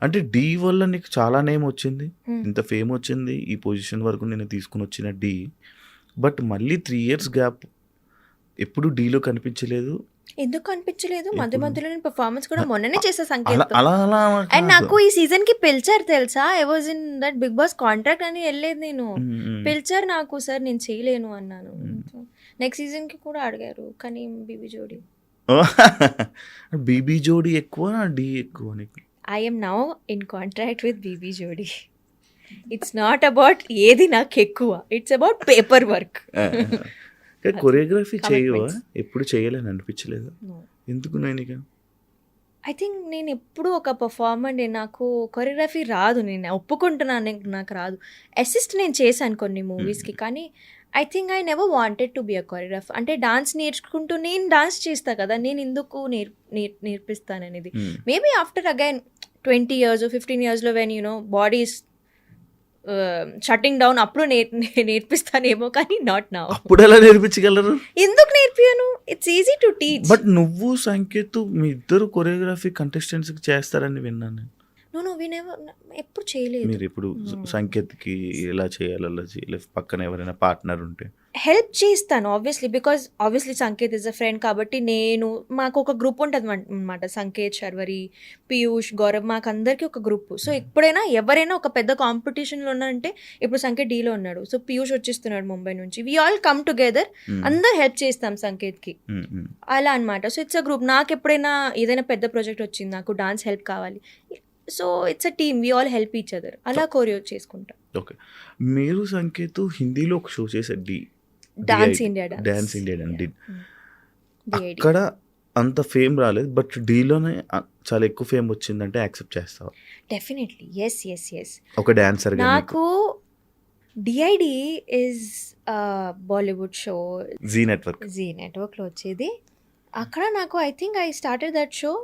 అంటే డీ వల్ల నీకు చాలా నేమ్ వచ్చింది, ఇంత ఫేమ్ వచ్చింది, ఈ పొజిషన్ వరకు నేను తీసుకుని వచ్చిన డీ. బట్ మళ్ళీ 3 years గ్యాప్, ఎప్పుడు డీలో కనిపించలేదు. ఎందుకు అనిపించలేదు? మధ్యలో నేను పర్ఫార్మెన్స్ కూడా మొన్ననే చేసా అలా సంకేత్. అలా అలా అండ్ నాకు ఈ సీజన్ కి పిలిచారు తెలుసా. I was in that Bigg Boss contract అని వెళ్ళలేదు నేను. పిలిచారు నాకు, సార్ నేను చేయలేను అన్నాను. నెక్స్ట్ సీజన్ కి కూడా అడిగారు, కానీ బీబీ జోడీ ఎక్కువ, డీ ఎక్కువ నీకు? I'm now in contract with BB Jodi. It's not about ఏది నాకు ఎక్కువ, it's about paper work. Choreography చేయవా? ఎప్పుడు చేయలేని అనిపించలేదా? ఎందుకు నైనిక? ఐ థింక్ నేను ఎప్పుడు ఒక పర్ఫార్మర్, నాకు కొరియోగ్రఫీ రాదు. నేను ఒప్పుకుంటున్నాను, నాకు రాదు. అసిస్ట్ నేను చేశాను కొన్ని మూవీస్కి, కానీ I think I never wanted to be a choreographer. అంటే డాన్స్ నేర్చుకుంటూ నేను డాన్స్ చేస్తా కదా, నేను ఎందుకు నేర్పిస్తాను అనేది. Maybe after again 20 years or 15 yearsలో when body is shutting down అప్పుడు నేర్పిస్తానేమో, కానీ నాట్ నౌ. అప్పుడు ఎలా నేర్పించగలరు? ఎందుకు నేర్పియను? It's easy to teach. But నువ్వు సంకేత్ మీ ఇద్దరు కొరియోగ్రఫీ కంటెస్టెంట్స్ చేస్తారని విన్నాను. నో వి నెవర్, ఎప్పుడు చేయలేదు. మీరు ఇప్పుడు సంకేత్కి ఎలా చేయాలి అలా చేయలేదు, పక్కన ఎవరైనా పార్ట్నర్ ఉంటే హెల్ప్ చేస్తాను obviously, because obviously Sanket is a friend కాబట్టి. మాకు ఒక గ్రూప్ ఉంటుంది అనమాట, సంకేత్, శర్వరి, పీయూష్, గౌరవ్, మాకు అందరికీ ఒక గ్రూప్. సో ఎప్పుడైనా ఎవరైనా ఒక పెద్ద కాంపిటీషన్లో ఉన్నారంటే, ఇప్పుడు సంకేత్ డీలో ఉన్నాడు, సో పీయూష్ వచ్చేస్తున్నాడు ముంబై నుంచి, వీ ఆల్ కమ్ టుగెదర్, అందరు హెల్ప్ చేస్తాం సంకేత్కి, అలా అనమాట. So it's a group. నాకు ఎప్పుడైనా ఏదైనా పెద్ద ప్రాజెక్ట్ వచ్చింది, నాకు డాన్స్ హెల్ప్ కావాలి, so it's a team, we all help each other, అలా కోరియో చేసుకుంటాం. ఓకే. మీరు సంకేత్ హిందీలో ఒక షో చేశారు, డాన్స్ ఇండియా డిడ్. అక్కడ అంత ఫేమ్ రాలేదు, బట్ డీలోనే చాలా ఎక్కువ ఫేమ్ వచ్చిందంటే యాక్సెప్ట్ చేస్తావా? Definitely, yes. ఒక డాన్సర్ నాకు DID is Bollywood show, Zee నెట్వర్క్లో వచ్చేది. అక్కడ నాకు I think I started that show,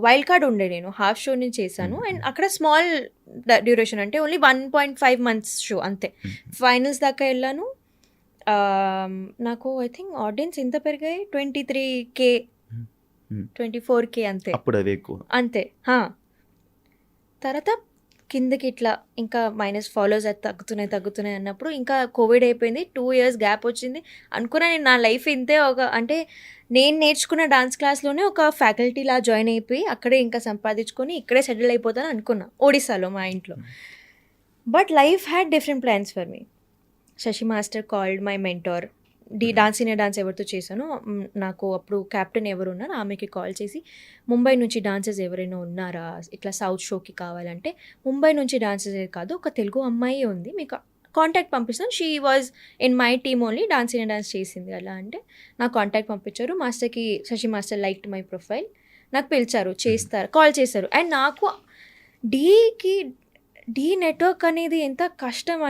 wild card ఉండే, నేను హాఫ్ షో నుంచి చేశాను. అండ్ అక్కడ స్మాల్ డ్యూరేషన్, అంటే ఓన్లీ 1.5 months షో అంతే. ఫైనల్స్ దాకా వెళ్ళాను. నాకు ఐ థింక్ ఆడియన్స్ ఎంత పెరిగాయి, 23K 24K అంతే. అప్పుడు అదే ఎక్కువ అంతే. తర్వాత కిందకి ఇట్లా ఇంకా మైనస్ ఫాలోవర్స్ అది తగ్గుతున్నాయి అన్నప్పుడు ఇంకా కోవిడ్ అయిపోయింది, 2 years గ్యాప్ వచ్చింది. అనుకున్నా నేను నా లైఫ్ ఇంతే, అంటే నేను నేర్చుకున్న డాన్స్ క్లాస్లోనే ఒక ఫ్యాకల్టీలా జాయిన్ అయిపోయి అక్కడే ఇంకా సంపాదించుకొని ఇక్కడే సెటిల్ అయిపోతాను అనుకున్నా, ఒడిస్సాలో మా ఇంట్లో. But life had different plans for me. Shashi master called my mentor. Dance India dance ఎవరితో చేశానో, నాకు అప్పుడు క్యాప్టెన్ ఎవరు ఉన్నారు, ఆమెకి కాల్ చేసి, ముంబై నుంచి డాన్సర్స్ ఎవరైనా ఉన్నారా ఇట్లా సౌత్ షోకి కావాలంటే, ముంబై నుంచి డాన్సర్స్ కాదు, ఒక తెలుగు అమ్మాయి ఉంది, మీకు కాంటాక్ట్ పంపిస్తాను, she was in my team only, dance India dance చేసింది. అలా అంటే నాకు కాంటాక్ట్ పంపించారు. మాస్టర్కి, Shashi master liked my profile, నాకు పిలిచారు, కాల్ చేశారు. అండ్ నాకు డీ నెట్వర్క్ అనేది ఎంత కష్టం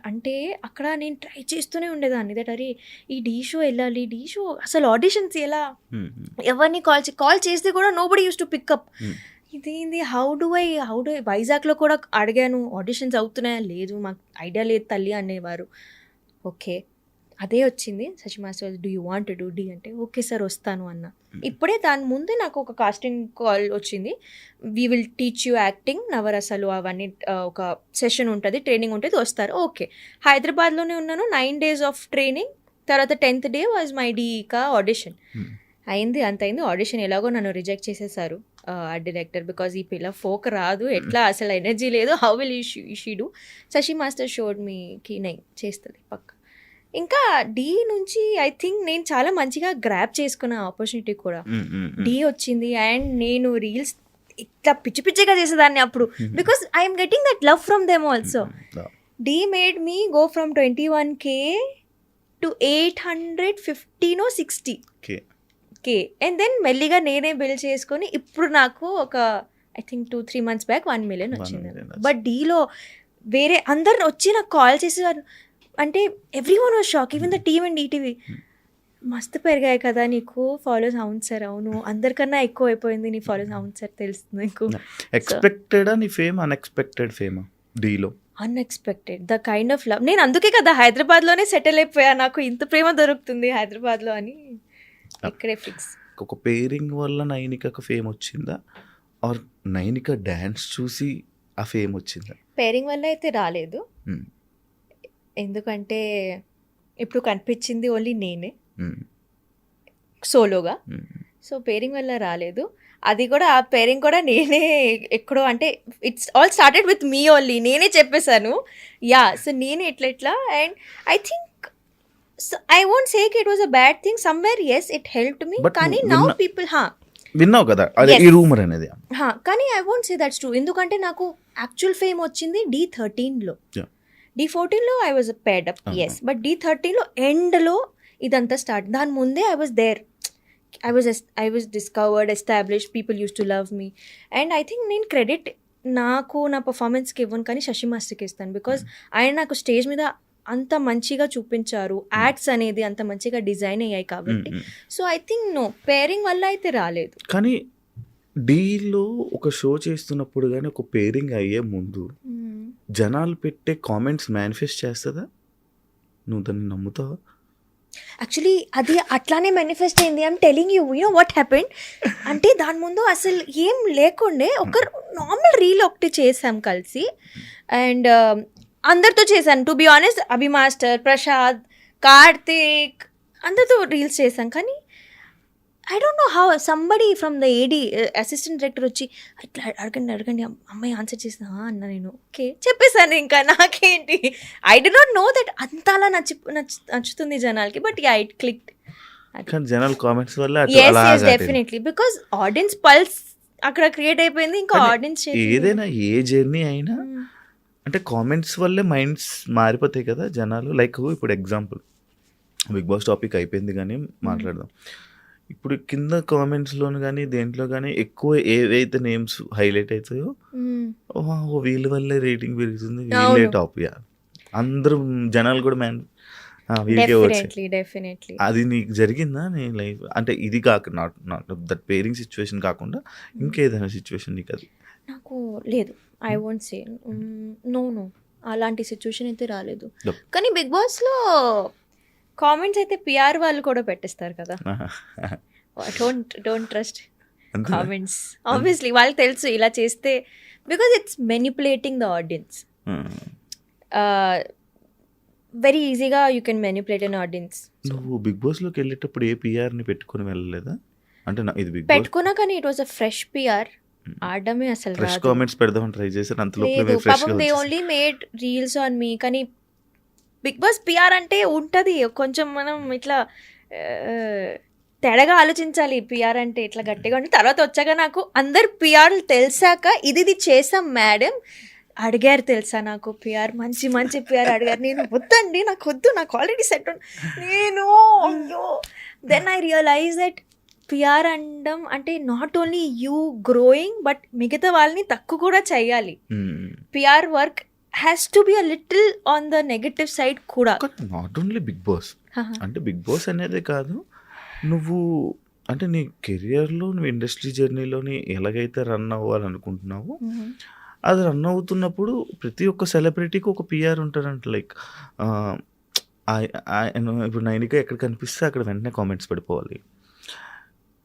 అంటే అక్కడ నేను ట్రై చేస్తూనే ఉండేదాన్ని, దట్ అరే ఈ డీ షో వెళ్ళాలి, డీ షో అసలు ఆడిషన్స్ ఎలా, ఎవరిని కాల్ చేస్తే కూడా నోబడీ యూస్ టు పికప్. ఇదేంది, హౌ డు ఐ వైజాగ్లో కూడా అడిగాను, ఆడిషన్స్ అవుతున్నాయా, లేదు మాకు ఐడియా లేదు తల్లి అనేవారు. ఓకే, అదే వచ్చింది. Sashi master do you want to do Dhee అంటే ఓకే సార్ వస్తాను అన్న. ఇప్పుడే దాని ముందే నాకు ఒక కాస్టింగ్ కాల్ వచ్చింది. We will teach you acting నవరసాలు అవన్నీ ఒక సెషన్ ఉంటుంది, ట్రైనింగ్ ఉంటుంది, వస్తారు. ఓకే, హైదరాబాద్లోనే ఉన్నాను. 9 days ఆఫ్ ట్రైనింగ్. తర్వాత 10th day వాజ్ మై డీకా ఆడిషన్. అయింది, అంత అయింది. ఆడిషన్ ఎలాగో నన్ను రిజెక్ట్ చేసేసారు ఆ డైరెక్టర్. బికాజ్ ఈ పిల్ల ఫోక్ రాదు, ఎట్లా అసలు ఎనర్జీ లేదు, how will she do. Shashi master showed మీకి నై చేస్తుంది పక్క. ఇంకా డి నుంచి ఐ థింక్ నేను చాలా మంచిగా గ్రాప్ చేసుకున్న ఆపర్చునిటీ కూడా. డి వచ్చింది అండ్ నేను రీల్స్ ఇట్లా పిచ్చి పిచ్చిగా చేసేదాన్ని అప్పుడు. Because I'm getting that love from them also. Dhee made me go from 21K to 815 or 60K. And then మెల్లిగా నేనే బిల్డ్ చేసుకొని ఇప్పుడు నాకు ఒక I think 2-3 months back 1 million వచ్చింది. బట్ డీలో వేరే అందరు వచ్చి నాకు కాల్ చేసేవారు. అంటే every one was shock, even the team and ETV. మస్తు పెరిగాయి కదా నీకు ఫాలోస్. అవును సార్, అవును, అందరికన్నా ఎక్కువ అయిపోయింది నీ ఫాలోస్. అవును సార్, తెలుస్తుంది నీకు. ఎక్స్పెక్టెడా నీ ఫేమ్, అన్ఎక్స్పెక్టెడ్ ఫేమా డీలో? Unexpected, the kind of love. నేను అందుకే కదా హైదరాబాద్లోనే సెటిల్ అయిపోయా. నాకు ఇంత ప్రేమ దొరుకుతుంది హైదరాబాద్లో అని ఇక్కడే ఫిక్స్. ఒక పేరింగ్ వల్ల నైనికకు ఫేమ్ వచ్చిందా, ఆర్ నైనిక డ్యాన్స్ చూసి ఆ ఫేమ్ వచ్చిందా? పేరింగ్ వల్ల అయితే రాలేదు. ఎందుకంటే ఇప్పుడు కనిపించింది ఓన్లీ నేనే సోలోగా. సో పేరింగ్ వల్ల రాలేదు. అది కూడా ఆ పేరింగ్ కూడా నేనే ఎక్కడో అంటే it's all started with me only. నేనే చెప్పేశాను యా. సో నేనే ఎట్లా and I think I won't say it was a bad thing. Somewhere yes it helped me. కానీ నౌ పీపుల్ విన్నావు కదా ఈ రూమర్ అనేది. కానీ I won't say that's true. ఎందుకంటే నాకు యాక్చువల్ ఫేమ్ వచ్చింది D13లో. D14లో I was paid up, yes. But D13లో ఎండ్లో ఇదంతా స్టార్ట్. దాని ముందే I was there. I was discovered, established, people used to love me. And I think నేను క్రెడిట్ నాకు నా పర్ఫార్మెన్స్కి ఇవ్వను, కానీ శశి మాస్టర్కి ఇస్తాను. బికాజ్ ఆయన నాకు స్టేజ్ మీద అంత మంచిగా చూపించారు, యాక్ట్స్ అనేది అంత మంచిగా డిజైన్ అయ్యాయి కాబట్టి. So I think no, pairing వల్ల అయితే రాలేదు. కానీ డీలో ఒక షో చేస్తున్నప్పుడు కానీ ఒక పేరింగ్ అయ్యే ముందు జనాలు పెట్టే కామెంట్స్ మేనిఫెస్ట్ చేస్తుందా? నువ్వు దాన్ని నమ్ముతావా? యాక్చువల్లీ అది అట్లానే మేనిఫెస్ట్ అయింది. I'm telling you, you know what happened అంటే దాని ముందు అసలు ఏం లేకుండే. ఒక నార్మల్ రీల్ ఒకటి చేసాం కలిసి అండ్ అందరితో చేశాను. To be honest, Abhi master, Prasad, Karthik అందరితో రీల్స్ చేశాం. కానీ I don't know how somebody from the AD assistant director వచ్చి ఇట్లా అడగండి అమ్మాయి ఆన్సర్ చేసిన అన్న. నేను ఓకే చెప్పేశాను. ఇంకా నాకేంటి, I did not know that అంత అలా నచ్చుతుంది జనాలకి. But yeah, it clicked. General comments వల్ల డెఫినెట్లీ, బికాస్ ఆడియన్స్ పల్స్ అక్కడ క్రియేట్ అయిపోయింది. ఇంకా ఆడియన్స్ ఏదైనా ఏ జర్నీ అయినా అంటే కామెంట్స్ వల్లే మైండ్స్ మారిపోతాయి కదా జనాలు. లైక్ ఇప్పుడు ఎగ్జాంపుల్ బిగ్ బాస్ టాపిక్ అయిపోయింది కానీ మాట్లాడదాం. ఇప్పుడు కింద కామెంట్స్లోను కానీ దేంట్లో కానీ ఎక్కువ ఏవైతే నేమ్స్ హైలైట్ అవుతాయో వీళ్ళ వల్లే రేటింగ్ పెరుగుతుంది, వీళ్ళే టాప్. అందరూ జనాలు కూడా వీళ్ళకే వచ్చాయి. అది నీకు జరిగిందా నీ లైఫ్? అంటే ఇది కాక నాట్ దట్ పేరింగ్ సిచ్యువేషన్ కాకుండా ఇంకేదైనా సిచ్యువేషన్ నీకు? అది నాకు లేదు. ఐ వోంట్ సే నో అలాంటి సిచ్యువేషన్ అయితే రాలేదు. కానీ బిగ్ బాస్లో కామెంట్స్ అయితే పిఆర్ వాళ్ళు కూడా పెట్టేస్తారు కదా. Don't trust comments. ఆబ్వియస్లీ వాళ్ళకి తెలుసు ఇలా చేస్తే, because it's manipulating the audience. Very ఈజీగా you can manipulate an audience. నువ్వు బిగ్ బాస్లోకి వెళ్ళేటప్పుడు ఏ పిఆర్ని పెట్టుకొని వెళ్ళలేదా? అంటే ఇది బిగ్ పెట్టుకున్నా కానీ it was a fresh PR. ఆడమే అసలు ఫ్రెష్ కామెంట్స్ పెడదామని ట్రై చేశారు. అంతలో పాపం they only made reels on me. కానీ బిగ్ బాస్ పిఆర్ అంటే ఉంటుంది కొంచెం, మనం ఇట్లా తేడాగా ఆలోచించాలి. పిఆర్ అంటే ఇట్లా గట్టిగా ఉండి తర్వాత వచ్చాక నాకు అందరు పిఆర్లు తెలిసాక ఇది చేసాం మేడం అడిగారు తెలుసా. నాకు పిఆర్ మంచి పిఆర్ అడిగారు. నేను వద్దండి, నాకు వద్దు, నాకు ఆల్రెడీ సెట్ నేను then I realise that PR అనడం అంటే not only you growing but మిగతా వాళ్ళని తక్కువ కూడా చేయాలి. PR work has to be a little on the negative side కూడా. నాట్ ఓన్లీ బిగ్ బాస్ అంటే బిగ్ బాస్ అనేదే కాదు, నువ్వు అంటే నీ కెరియర్లో నువ్వు ఇండస్ట్రీ జర్నీలోని ఎలాగైతే రన్ అవ్వాలనుకుంటున్నావో అది రన్ అవుతున్నప్పుడు ప్రతి ఒక్క సెలబ్రిటీకి ఒక పిఆర్ ఉంటారంట. లైక్ ఆయన ఇప్పుడు నైనిక ఎక్కడ కనిపిస్తే అక్కడ వెంటనే కామెంట్స్ పడిపోవాలి.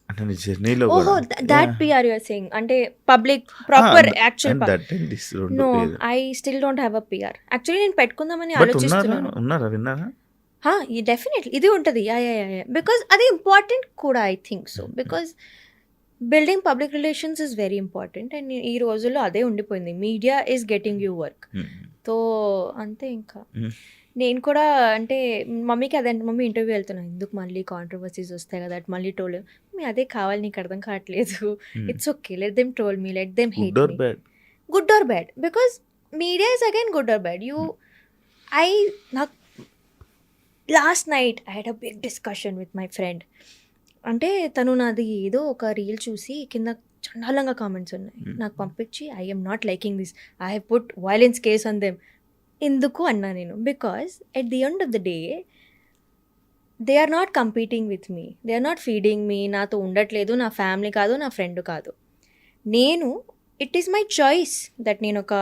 అంటే నీ జర్నీలో ఓహో కూడా దాట్ పిఆర్ యూఆర్ సేయింగ్ అంటే public proper actual that and this రెండు నో లేదు. I still don't have a PR actually నేను పెట్టుకుందామని బట్ ఆలోచిస్తున్నాను. ఉన్నారా విన్నారా? డెఫినెట్లీ ఇది ఉంటుంది బికాజ్ అది ఇంపార్టెంట్ కూడా I think so because building public relations is very important and ఈ రోజుల్లో అదే ఉండిపోయింది. Media is getting you work. So అంతే ఇంకా నేను కూడా అంటే మమ్మీకి అదే మమ్మీ ఇంటర్వ్యూ వెళ్తున్నాను ఎందుకు మళ్ళీ కాంట్రవర్సీస్ వస్తాయి కదా అటు మళ్ళీ ట్రోల్ మీ అదే కావాలి నీకు అర్థం కావట్లేదు. It's okay let them troll me let them hate good or bad? Good or bad because media is again good or bad నాకు last night I had a big discussion with my friend. అంటే తను నాది ఏదో ఒక reel చూసి కింద చండాలంగా comments ఉన్నాయి నాకు పంపించి I am not liking this I have put violence case on them. ఎందుకు అన్నా నేను because at the end of the day they are not competing with me, they are not feeding me, నాతో ఉండట్లేదు, నా family కాదు, నా friend కాదు. నేను it is my choice that నేను ఒక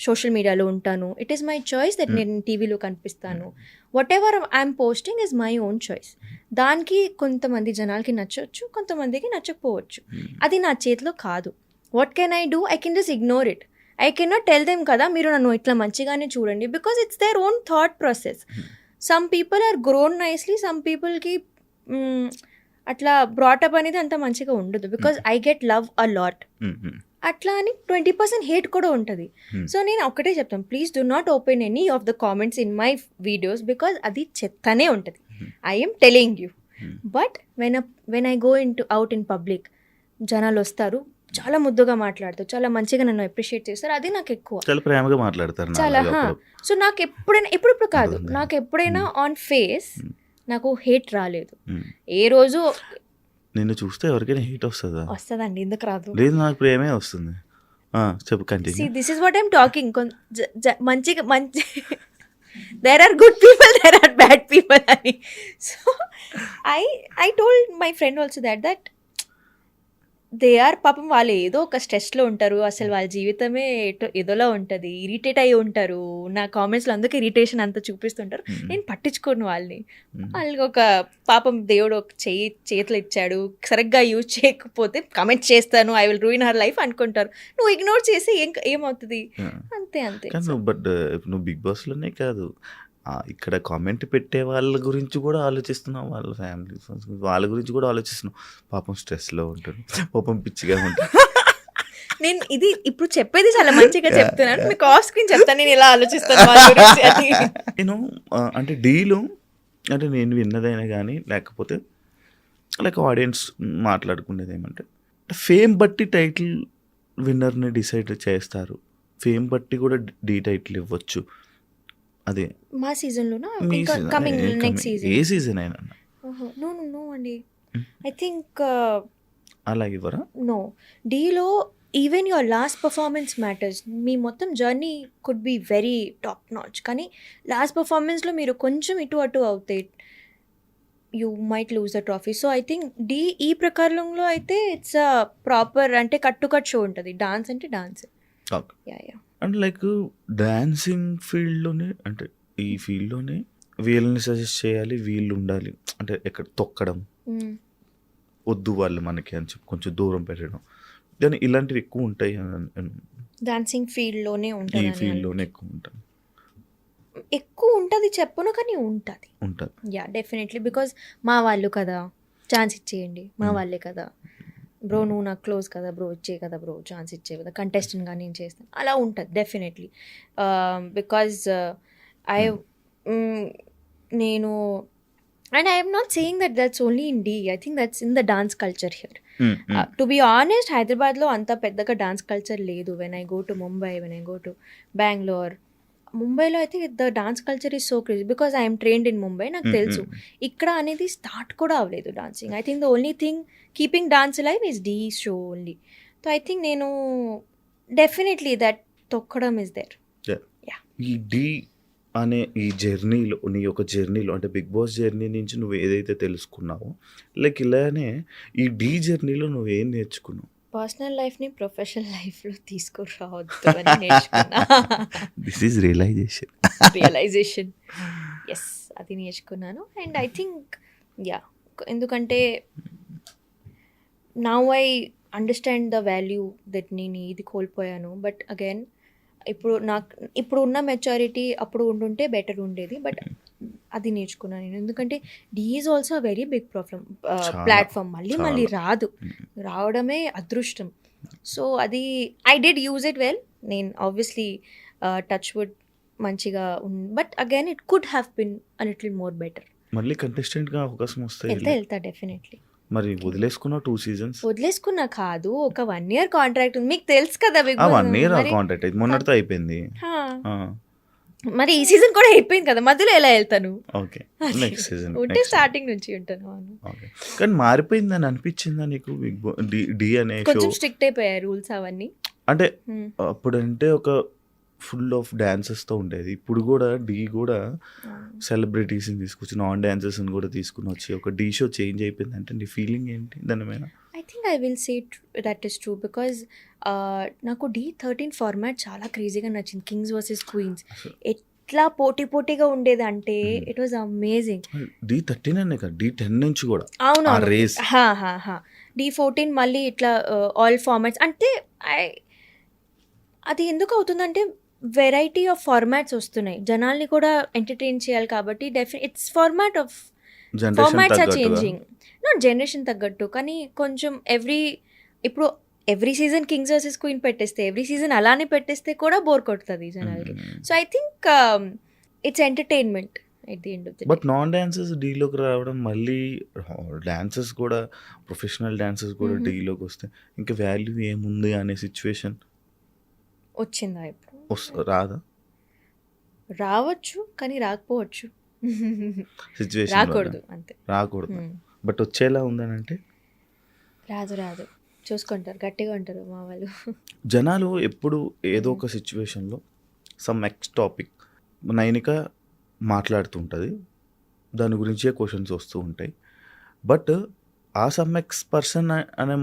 సోషల్ మీడియాలో ఉంటాను. It is my choice that నేను టీవీలో కనిపిస్తాను. Whatever I'm posting is my own choice. దానికి కొంతమంది జనాలకి నచ్చవచ్చు, కొంతమందికి నచ్చకపోవచ్చు. అది నా చేతిలో కాదు. What can I do? I can just ignore it. I can not tell them కదా మీరు నన్ను ఇట్లా మంచిగానే చూడండి because it's their own thought process. Some people are grown nicely, some పీపుల్కి అట్లా బ్రాటప్ అనేది అంత మంచిగా ఉండదు because I get love a lot. అట్లా అని 20% హేట్ కూడా ఉంటుంది. సో నేను ఒక్కటే చెప్తాను, please do not open any of the comments in my videos because అది చెత్తనే ఉంటుంది. I'm telling you. But when I go out in public జనాలు వస్తారు, చాలా ముద్దుగా మాట్లాడతారు, చాలా మంచిగా నన్ను అప్రిషియేట్ చేస్తారు. అది నాకు ఎక్కువ, చాలా ప్రేమగా మాట్లాడతారు. చాలా సో నాకు ఎప్పుడైనా ఇప్పుడు కాదు, నాకు ఎప్పుడైనా ఆన్ ఫేస్ నాకు హేట్ రాలేదు. ఏ రోజు నిన్ను చూస్తే ఎవరికైనా హేట్ వస్తుందా? వస్తుందండి, ఎందుకు రాదు? లేదు, నాకు ప్రేమే వస్తుంది. చెప్పు, continue. This is what I'm talking. మంచిగా there are good people, there are bad people అని. So I told my friend also that they are పాపం వాళ్ళు ఏదో ఒక స్ట్రెస్లో ఉంటారు, అసలు వాళ్ళ జీవితమే ఏదోలా ఉంటుంది, ఇరిటేట్ అయ్యి ఉంటారు. నా కామెంట్స్లో అందుకే ఇరిటేషన్ అంతా చూపిస్తుంటారు. నేను పట్టించుకోను వాళ్ళని. వాళ్ళకి ఒక పాపం దేవుడు ఒక చేతులు ఇచ్చాడు, సరిగ్గా యూజ్ చేయకపోతే కమెంట్ చేస్తాను, I will ruin her life అనుకుంటారు. నువ్వు ఇగ్నోర్ చేసి ఏమవుతుంది? అంతే. బట్ నువ్వు బిగ్ బాస్లోనే కాదు, ఇక్కడ కామెంట్ పెట్టే వాళ్ళ గురించి కూడా ఆలోచిస్తున్నావు, వాళ్ళ ఫ్యామిలీ వాళ్ళ గురించి కూడా ఆలోచిస్తున్నావు. పాపం స్ట్రెస్లో ఉంటారు, పాపం పిచ్చిగా ఉంటారు. నేను ఇది ఇప్పుడు చెప్పేది చాలా మంచిగా చెప్తున్నాను, మీకు ఆఫ్ స్క్రీన్ చెప్తాను నేను ఎలా ఆలోచిస్తాను వాళ్ళ గురించి అని. నేను అంటే డీలు అంటే నేను విన్నదైనా కానీ లేకపోతే లైక్ ఆడియన్స్ మాట్లాడుకునేది ఏమంటే ఫేమ్ బట్టి టైటిల్ విన్నర్ని డిసైడ్ చేస్తారు, ఫేమ్ బట్టి కూడా డీ టైటిల్ ఇవ్వచ్చు. అదే మా సీజన్లోనా కమింగ్ నెక్స్ట్ సీజన్? ఏ సీజన్ అయినా నో అండి, ఐ థింక్ అలాగే ఇవ్వరా? నో, డీలో even your last performance matters. మీ మొత్తం journey could be very top notch, కానీ లాస్ట్ పర్ఫార్మెన్స్లో మీరు కొంచెం ఇటు అటు అవుతే you might lose the trophy. So I think Dhee ఈ ప్రకారంలో అయితే ఇట్స్ అ ప్రాపర్ అంటే కట్ షో ఉంటుంది. డాన్స్ అంటే dance. Yeah and like dancing ఫీల్డ్లోనే అంటే ఈ ఫీల్డ్లోనే వీళ్ళని సజెస్ట్ చేయాలి, వీళ్ళు ఉండాలి అంటే ఎక్కడ తొక్కడం వద్దు వాళ్ళు మనకి అని చెప్పి కొంచెం దూరం పెట్టడం, కానీ ఇలాంటివి ఎక్కువ ఉంటాయి. డాన్సింగ్ ఫీల్డ్లోనే ఉంటుంది, ఈ ఫీల్డ్లోనే ఎక్కువ ఉంటుంది చెప్పను, కానీ ఉంటుంది. యా డెఫినెట్లీ, బికాజ్ మా వాళ్ళు కదా, ఛాన్స్ ఇచ్చేయండి, మా వాళ్ళే కదా బ్రో, నువ్వు నాకు క్లోజ్ కదా బ్రో, ఇచ్చే కదా బ్రో, ఛాన్స్ ఇచ్చే కదా, కంటెస్టెంట్గా నేను చేస్తాను, అలా ఉంటుంది డెఫినెట్లీ. బికాజ్ నేను and I'm not saying that's only in Dhee, I think that's in the dance culture here. To be honest, హైదరాబాద్లో అంత పెద్దగా డాన్స్ కల్చర్ లేదు. When I go to Mumbai, when I go to Bengaluru, ముంబైలో అయితే the dance culture is so crazy because I'm trained in Mumbai, నాకు తెలుసు. ఇక్కడ అనేది స్టార్ట్ కూడా అవ్వలేదు dancing. I think the only thing keeping dance live is Dhee show only. So I think నేను definitely that తొక్కడం ఇస్ దేర్. ఈ డీ అనే ఈ జర్నీలో, నీ యొక్క జర్నీలో అంటే బిగ్ బాస్ జర్నీ నుంచి నువ్వు ఏదైతే తెలుసుకున్నావో, లైక్ ఇలానే ఈ డీ జర్నీలో నువ్వేం నేర్చుకున్నావు? పర్సనల్ లైఫ్ని ప్రొఫెషనల్ లైఫ్లో తీసుకురావద్దు అని నేర్చుకున్నా. This is realization. Realization, yes, అది నేర్చుకున్నాను. అండ్ ఐ థింక్ ఎందుకంటే now I understand the value that నేను ఇది కోల్పోయాను. బట్ అగైన్ ఇప్పుడు ఉన్న మెచ్యూరిటీ అప్పుడు ఉండుంటే బెటర్ ఉండేది. బట్ అది నేర్చుకున్నాను నేను. ఎందుకంటే Dhee is also very big platform. మళ్ళీ రాదు, రావడమే అదృష్టం. సో అది I did use it well. నేను ఆబ్వియస్లీ టచ్ వుడ్ మంచిగా but again it could have been a little more better. మళ్ళీ కంటెస్టెంట్గా అవకాశం వస్తాయి. వెళ్తా డెఫినెట్లీ. మరి వదిలేసుకున్న 2 seasons. వదిలేసుకున్నా కాదు, ఒక 1 year కాంట్రాక్ట్ ఉంది, మీకు తెలుసు కదా. బిగ్ 1 year కాంట్రాక్ట్ అయితే మొన్నటితో అయిపోయింది. మరి ఈ సీజన్ కూడా అయిపోయింది కదా, మధ్యలో ఎలా వెళ్తాను? ఓకే, నెక్స్ట్ సీజన్ ఉంటే స్టార్టింగ్ నుంచి ఉంటాను. ఓకే, కానీ మారిపోయిందని అనిపించిందా నీకు డి అనే షో? కొంచెం స్ట్రిక్ట్ అయిపోయాయి రూల్స్ అవన్నీ. అంటే అప్పుడంటే ఒక ఫుల్ ఆఫ్ డాన్సెస్తో ఉండేది. ఇప్పుడు కూడా డీ కూడా సెలబ్రిటీస్ని తీసుకొచ్చి నాన్ డాన్సర్స్ని కూడా తీసుకుని వచ్చి ఒక డీ షో చేంజ్ అయిపోయింది. అంటే నీ ఫీలింగ్ ఏంటి దాని మీద? I think I will say that is true. Because నాకు D13 ఫార్మాట్ చాలా క్రేజీగా నచ్చింది. కింగ్స్ వర్సెస్ క్వీన్స్ ఎట్లా పోటీగా ఉండేది అంటే ఇట్ వాజ్ అమేజింగ్. D13 అనే కదా, D10 నుంచి కూడా అవును రేస్. D14 మళ్ళీ ఇట్లా ఆల్ ఫార్మాట్స్. అంటే అది ఎందుకు అవుతుందంటే వెరైటీ ఆఫ్ ఫార్మాట్స్ వస్తున్నాయి, జనాల్ని కూడా ఎంటర్టైన్ చేయాలి కాబట్టి it's formats are changing. Not generation తగ్గట్టు, కానీ కొంచెం ఇప్పుడు every season kings versus queen పెట్టేస్తే, ఎవ్రీ సీజన్ అలానే పెట్టేస్తే కూడా బోర్ కొడుతుంది జనాలకి. So I think it's entertainment at the end of the day. But non dancers డీలోకి రావడం, మళ్ళీ డాన్సర్స్ కూడా ప్రొఫెషనల్ డాన్సర్స్ కూడా డీలోకి వస్తే ఇంకా వాల్యూ ఏముంది అనే సిచ్యువేషన్ వచ్చిందా? ఇప్పుడు రాదా? రావచ్చు కానీ రాకపోవచ్చు. సిచ్యువేషన్ రాకూడదు, అంతే. రాకూడదు, బట్ వచ్చేలా ఉందని అంటే రాదు. చూసుకుంటారు, గట్టిగా ఉంటారు మా వాళ్ళు. జనాలు ఎప్పుడు ఏదో ఒక సిచ్యువేషన్లో సమ్ ఎక్స్ టాపిక్ నైనిక మాట్లాడుతుంటుంది, దాని గురించే క్వశ్చన్స్ వస్తూ ఉంటాయి. బట్ ఆ సమ్ ఎక్స్ పర్సన్ అనే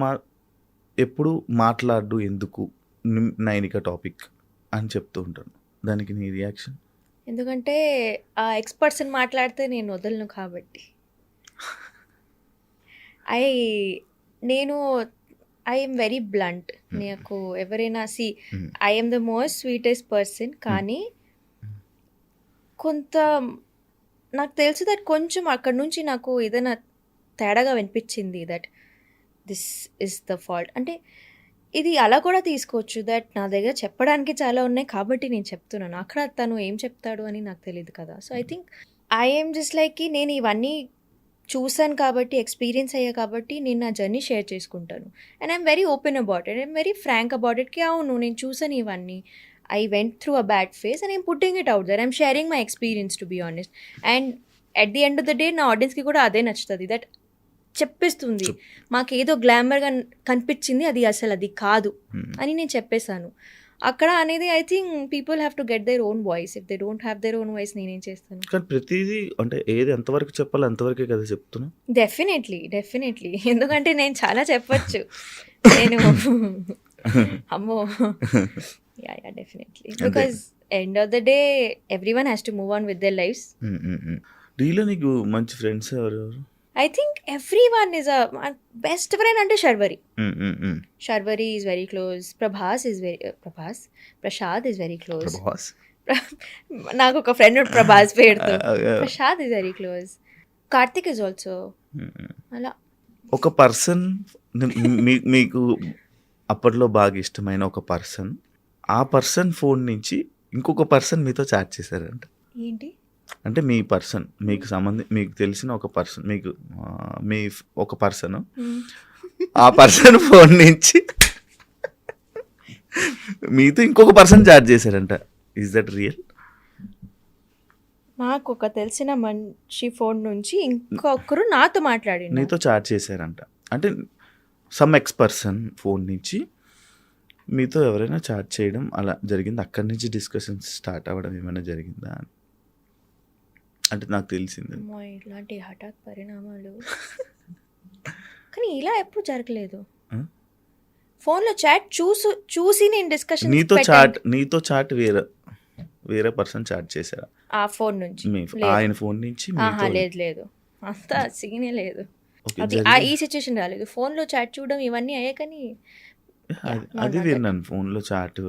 ఎప్పుడు మాట్లాడు ఎందుకు నైనిక టాపిక్ అని చెప్తూ ఉంటాను. దానికి నీ రియాక్షన్? ఎందుకంటే ఆ ఎక్స్పర్ట్స్ని మాట్లాడితే నేను వదలను కాబట్టి. I'm very blunt. నాకు ఎవరైనా I'm the most sweetest person, కానీ కొంత నాకు తెలుసు దట్ కొంచెం అక్కడ నుంచి నాకు ఏదైనా తేడాగా వినిపించింది that this is the fault. అంటే ఇది అలా కూడా తీసుకోవచ్చు దట్ నా దగ్గర చెప్పడానికి చాలా ఉన్నాయి కాబట్టి నేను చెప్తున్నాను, అక్కడ తను ఏం చెప్తాడు అని నాకు తెలియదు కదా. So I think I'm just like నేను ఇవన్నీ చూసాను కాబట్టి, ఎక్స్పీరియన్స్ అయ్యా కాబట్టి నేను నా జర్నీ షేర్ చేసుకుంటాను. And I'm very open about it, I'm very frank about ఇట్కి. అవును, నేను చూసాను ఇవన్నీ, I went through a bad phase and I'm putting it out there. I'm sharing my experience, to be honest. And at the end of the day, నా ఆడియన్స్కి కూడా అదే నచ్చుతుంది, దట్ చెప్పేస్తుంది మాకేదో గ్లామర్గా కనిపించింది, అది అసలు అది కాదు అని నేను చెప్పేశాను అక్కడ అనేది. I think people have to get their own voice. If they don't have their own voice నేనేం చేస్తాను? కానీ ప్రతిదీ అంటే ఏది ఎంతవరకు చెప్పాలి అంతవరకే కదా చెప్తున్నా. డెఫినెట్లీ ఎందుకంటే నేను చాలా చెప్పచ్చు. నేను అమ్మో yeah definitely, because end of the day everyone has to move on with their lives. డీలో నీకు మంచి ఫ్రెండ్స్ ఎవరు? I think everyone is a best friend ante Sharvari is very close. Prashad is very close. నాకు ఒక friend Prabhas పేరుతో Prasad is very close. Karthik is also అలా. ఒక person మీకు అప్పట్లో బాగా ఇష్టమైన ఒక పర్సన్, ఆ పర్సన్ ఫోన్ నుంచి ఇంకొక పర్సన్ మీతో చాట్ చేశారంట. ఏంటి అంటే మీ పర్సన్ మీకు తెలిసిన ఒక పర్సన్, మీకు మీ ఒక పర్సన్, ఆ పర్సన్ ఫోన్ నుంచి మీతో ఇంకొక పర్సన్ చాట్ చేశారంట. Is that real? నాకు ఒక తెలిసిన మనిషి ఫోన్ నుంచి ఇంకొకరు నాతో మాట్లాడి నీతో చాట్ చేశారంట. అంటే సమ్ ఎక్స్ పర్సన్ ఫోన్ నుంచి మీతో ఎవరైనా చాట్ చేయడం అలా జరిగింది. అక్కడి నుంచి డిస్కషన్స్ స్టార్ట్ అవ్వడం ఏమైనా జరిగిందా అని అంటే నాకు తెలిసింది. ఇలాంటి హఠాత్ పరిణామాలు కానీ ఇలా ఎప్పుడు జరగలేదు. ఫోన్లో చాట్ చూసి నేను డిస్కషన్ నీతో చాట్ వేరే పర్సన్ చాట్ చేశారా ఆ ఫోన్ నుంచి ఆయన ఫోన్ నుంచి లేదు అంత సీనే లేదు. అది ఈ సిచ్యువేషన్ రాలేదు. ఫోన్లో చాట్ చూడడం ఇవన్నీ అయ్యే కానీ అది విన్నాను ఫోన్లో చాట్